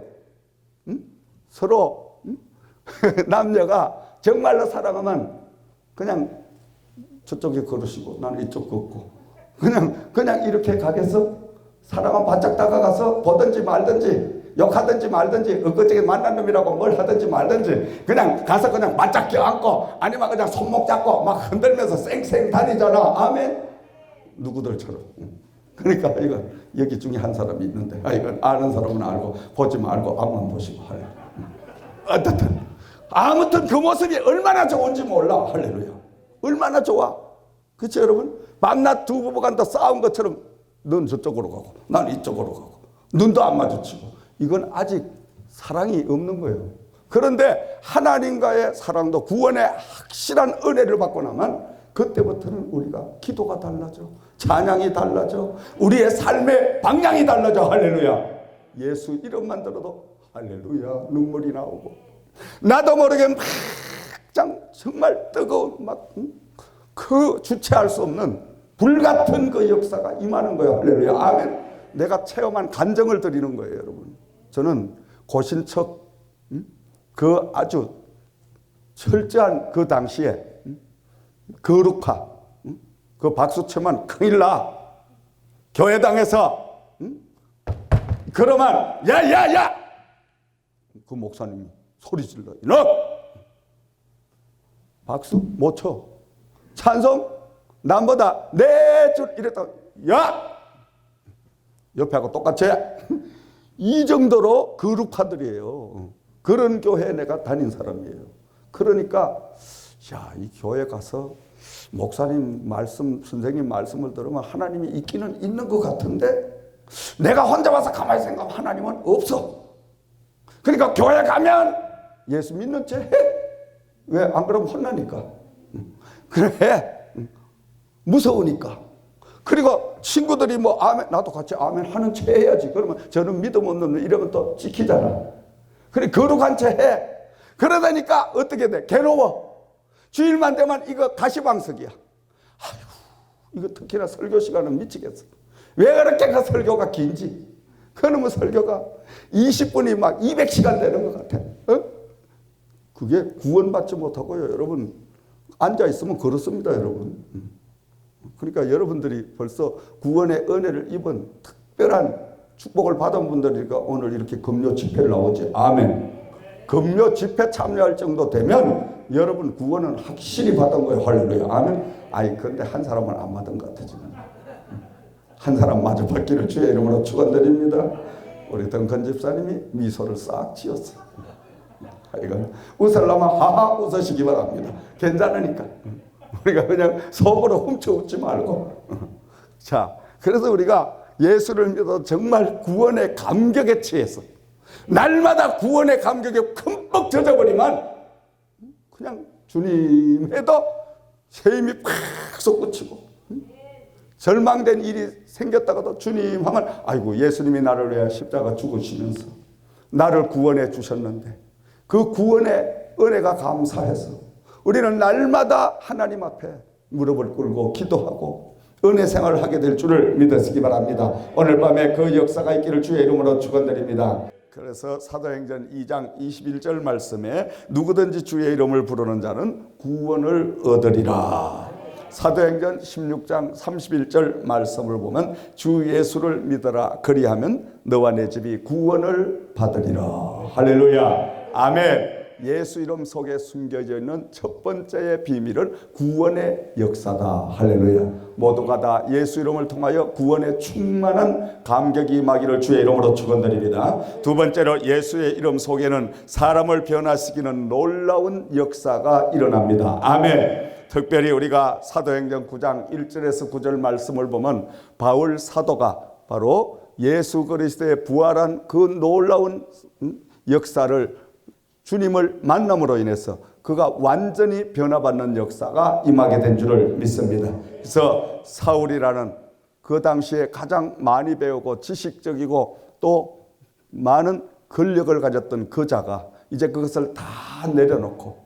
서로 남녀가 정말로 사랑하면 그냥 저쪽에 걸으시고 나는 이쪽 걷고 그냥 이렇게 가겠어? 사랑하면 바짝 다가가서 보든지 말든지 욕하든지 말든지 엊그저께 만난 놈이라고 뭘 하든지 말든지 그냥 가서 그냥 바짝 껴안고 아니면 그냥 손목 잡고 막 흔들면서 쌩쌩 다니잖아. 아멘. 누구들처럼. 그러니까 이건 여기 중에 한 사람이 있는데 이건 아는 사람은 알고 보지 말고 앞만 보시고 할래. 어떻든 아무튼 그 모습이 얼마나 좋은지 몰라. 할렐루야. 얼마나 좋아. 그렇죠 여러분? 밤낮 두 부부간다 싸운 것처럼 넌 저쪽으로 가고 난 이쪽으로 가고 눈도 안 마주치고 이건 아직 사랑이 없는 거예요. 그런데 하나님과의 사랑도 구원의 확실한 은혜를 받고 나면 그때부터는 우리가 기도가 달라져. 찬양이 달라져. 우리의 삶의 방향이 달라져. 할렐루야. 예수 이름만 들어도 할렐루야 눈물이 나오고 나도 모르게 막 정말 뜨거운 그 주체할 수 없는 불같은 그 역사가 임하는 거예요. 할렐루야. 아멘. 내가 체험한 간증을 드리는 거예요, 여러분. 저는 고신척 그 아주 철저한 그 당시에 거룩화 그 박수 치면 큰일 나. 교회당에서 그러면 야야야 그 목사님이 소리 질러. 이놈 박수 못 쳐. 찬송 남보다 네 줄 이랬다. 야 옆에 하고 똑같이 이 정도로 거룩파들이에요. 그런 교회에 내가 다닌 사람이에요. 그러니까 야, 이 교회 가서 목사님 말씀, 선생님 말씀을 들으면 하나님이 있기는 있는 것 같은데 내가 혼자 와서 가만히 생각하면 하나님은 없어. 그러니까 교회 가면 예수 믿는 체 해. 왜? 안 그러면 혼나니까. 그래. 무서우니까. 그리고 친구들이 뭐 아멘, 나도 같이 아멘 하는 체 해야지. 그러면 저는 믿음 없는 놈 이러면 또 찍히잖아. 그래, 거룩한 체 해. 그러다니까 어떻게 돼? 괴로워. 주일만 되면 이거 가시방석이야. 아휴, 이거 특히나 설교 시간은 미치겠어. 왜 그렇게 그 설교가 긴지. 그놈의 설교가 20분이 막 200시간 되는 것 같아. 어? 그게 구원받지 못하고요. 여러분, 앉아있으면 그렇습니다, 여러분. 그러니까 여러분들이 벌써 구원의 은혜를 입은 특별한 축복을 받은 분들이니까 오늘 이렇게 금요 집회를 나오지. 아멘. 금요 집회 참여할 정도 되면 여러분 구원은 확실히 받은 거예요. 할렐루야. 아멘. 아이, 근데 한 사람은 안 받은 것 같아, 지금. 한 사람 마저 받기를 주의 이름으로 축원드립니다. 우리 덩컨 집사님이 미소를 싹 지었어. 이건 웃으려면 하하 웃으시기 바랍니다. 괜찮으니까. 우리가 그냥 속으로 훔쳐 웃지 말고. 자, 그래서 우리가 예수를 믿어 정말 구원의 감격에 취해서 날마다 구원의 감격에 흠뻑 젖어버리면 그냥 주님 해도 새 힘이 팍 솟구치고 절망된 일이 생겼다가도 주님 하면 아이고 예수님이 나를 위해 십자가 죽으시면서 나를 구원해 주셨는데 그 구원의 은혜가 감사해서 우리는 날마다 하나님 앞에 무릎을 꿇고 기도하고 은혜 생활을 하게 될 줄을 믿으시기 바랍니다. 오늘 밤에 그 역사가 있기를 주의 이름으로 축원드립니다. 그래서 사도행전 2장 21절 말씀에 누구든지 주의 이름을 부르는 자는 구원을 얻으리라. 사도행전 16장 31절 말씀을 보면 주 예수를 믿어라 그리하면 너와 내 집이 구원을 받으리라. 할렐루야. 아멘. 예수 이름 속에 숨겨져 있는 첫 번째의 비밀은 구원의 역사다. 할렐루야. 모두가 다 예수 이름을 통하여 구원에 충만한 감격이 임하기를 주의 이름으로 축원드립니다. 두 번째로 예수의 이름 속에는 사람을 변화시키는 놀라운 역사가 일어납니다. 아멘. 특별히 우리가 사도행전 9장 1절에서 9절 말씀을 보면 바울 사도가 바로 예수 그리스도의 부활한 그 놀라운 역사를 주님을 만남으로 인해서 그가 완전히 변화받는 역사가 임하게 된 줄을 믿습니다. 그래서 사울이라는 그 당시에 가장 많이 배우고 지식적이고 또 많은 권력을 가졌던 그 자가 이제 그것을 다 내려놓고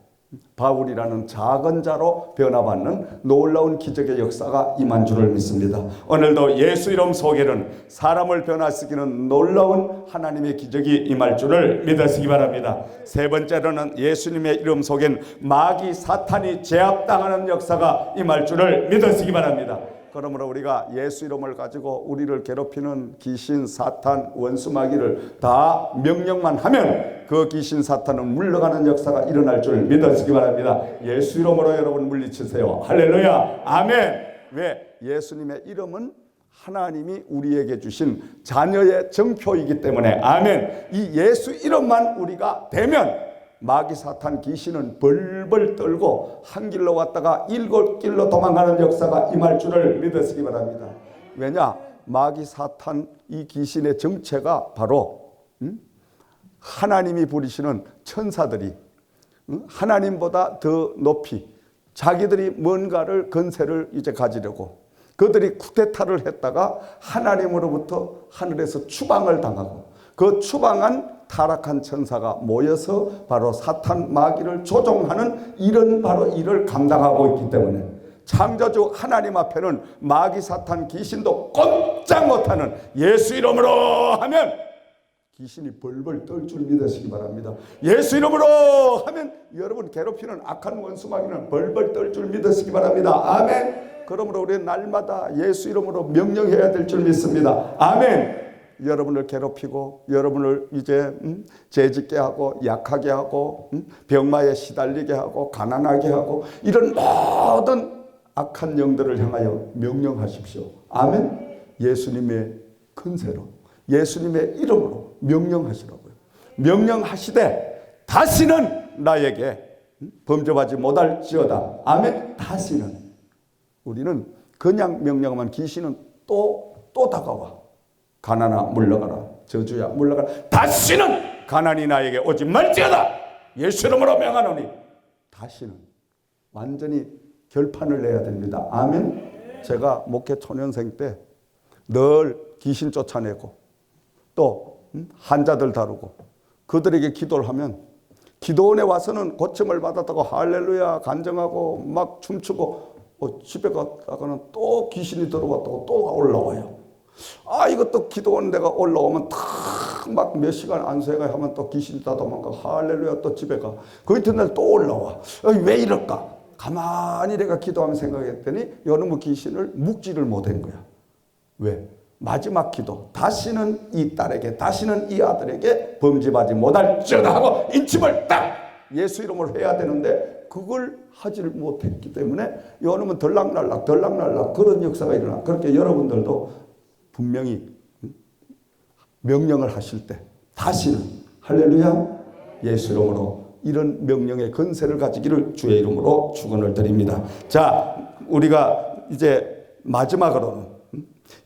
바울이라는 작은 자로 변화받는 놀라운 기적의 역사가 임한 줄을 믿습니다. 오늘도 예수 이름 속에는 사람을 변화시키는 놀라운 하나님의 기적이 임할 줄을 믿으시기 바랍니다. 세 번째로는 예수님의 이름 속엔 마귀 사탄이 제압당하는 역사가 임할 줄을 믿으시기 바랍니다. 그러므로 우리가 예수 이름을 가지고 우리를 괴롭히는 귀신, 사탄, 원수, 마귀를 다 명령만 하면 그 귀신, 사탄은 물러가는 역사가 일어날 줄 믿으시기 바랍니다. 예수 이름으로 여러분 물리치세요. 할렐루야. 아멘. 왜? 예수님의 이름은 하나님이 우리에게 주신 자녀의 정표이기 때문에. 아멘. 이 예수 이름만 우리가 되면 마귀, 사탄, 귀신은 벌벌 떨고 한 길로 왔다가 일곱 길로 도망가는 역사가 임할 줄을 믿으시기 바랍니다. 왜냐? 마귀, 사탄, 이 귀신의 정체가 바로 하나님이 부리시는 천사들이 하나님보다 더 높이 자기들이 뭔가를 건세를 이제 가지려고 그들이 쿠데타를 했다가 하나님으로부터 하늘에서 추방을 당하고 그 추방한 타락한 천사가 모여서 바로 사탄, 마귀를 조종하는 이런 바로 일을 감당하고 있기 때문에 창조주 하나님 앞에는 마귀, 사탄, 귀신도 꼼짝 못하는 예수 이름으로 하면 귀신이 벌벌 떨 줄 믿으시기 바랍니다. 예수 이름으로 하면 여러분 괴롭히는 악한 원수 마귀는 벌벌 떨 줄 믿으시기 바랍니다. 아멘. 그러므로 우리는 날마다 예수 이름으로 명령해야 될 줄 믿습니다. 아멘. 여러분을 괴롭히고 여러분을 이제 죄짓게 하고 약하게 하고 병마에 시달리게 하고 가난하게 하고 이런 모든 악한 영들을 향하여 명령하십시오. 아멘. 예수님의 큰세로 예수님의 이름으로 명령하시라고요. 명령하시되 다시는 나에게 범접하지 못할지어다. 아멘. 다시는. 우리는 그냥 명령하면 귀신은 또 다가와. 가난아 물러가라. 저주야 물러가라. 다시는 가난이 나에게 오지 말지어다. 예수 이름으로 명하노니. 다시는. 완전히 결판을 내야 됩니다. 아멘. 제가 목회 초년생 때 늘 귀신 쫓아내고 또 환자들 다루고 그들에게 기도를 하면 기도원에 와서는 고침을 받았다고 할렐루야 간증하고 막 춤추고 집에 갔다가는 또 귀신이 들어왔다고 또 올라와요. 이것도 기도원 내가 올라오면 막 몇 시간 안수해가 하면 또 귀신이 다 도망가. 할렐루야 또 집에 가. 그 이튿날 또 올라와. 왜 이럴까? 가만히 내가 기도하면 생각했더니 요놈의 귀신을 묵지를 못한 거야. 왜? 마지막 기도. 다시는 이 딸에게 다시는 이 아들에게 범죄하지 못할지어다 하고 인침을 딱 예수 이름으로 해야 되는데 그걸 하지를 못했기 때문에 요놈은 덜락날락 그런 역사가 일어나. 그렇게 여러분들도 분명히 명령을 하실 때 다시는 할렐루야 예수 이름으로 이런 명령의 건세를 가지기를 주의 이름으로 축원을 드립니다. 자, 우리가 이제 마지막으로는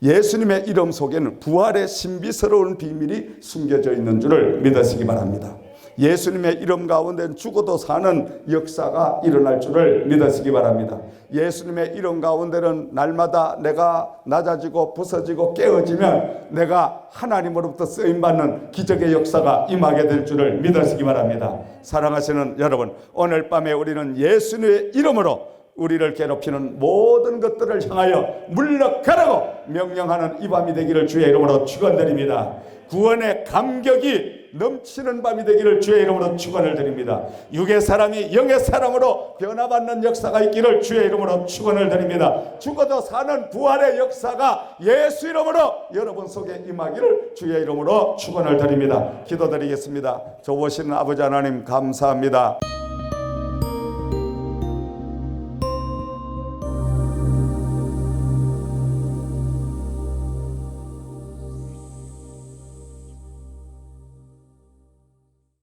예수님의 이름 속에는 부활의 신비스러운 비밀이 숨겨져 있는 줄을 믿으시기 바랍니다. 예수님의 이름 가운데는 죽어도 사는 역사가 일어날 줄을 믿으시기 바랍니다. 예수님의 이름 가운데는 날마다 내가 낮아지고 부서지고 깨어지면 내가 하나님으로부터 쓰임받는 기적의 역사가 임하게 될 줄을 믿으시기 바랍니다. 사랑하시는 여러분, 오늘 밤에 우리는 예수님의 이름으로 우리를 괴롭히는 모든 것들을 향하여 물러가라고 명령하는 이 밤이 되기를 주의 이름으로 축원드립니다. 구원의 감격이 넘치는 밤이 되기를 주의 이름으로 축원을 드립니다. 육의 사람이 영의 사람으로 변화받는 역사가 있기를 주의 이름으로 축원을 드립니다. 죽어도 사는 부활의 역사가 예수 이름으로 여러분 속에 임하기를 주의 이름으로 축원을 드립니다. 기도드리겠습니다. 좋으신 아버지 하나님 감사합니다.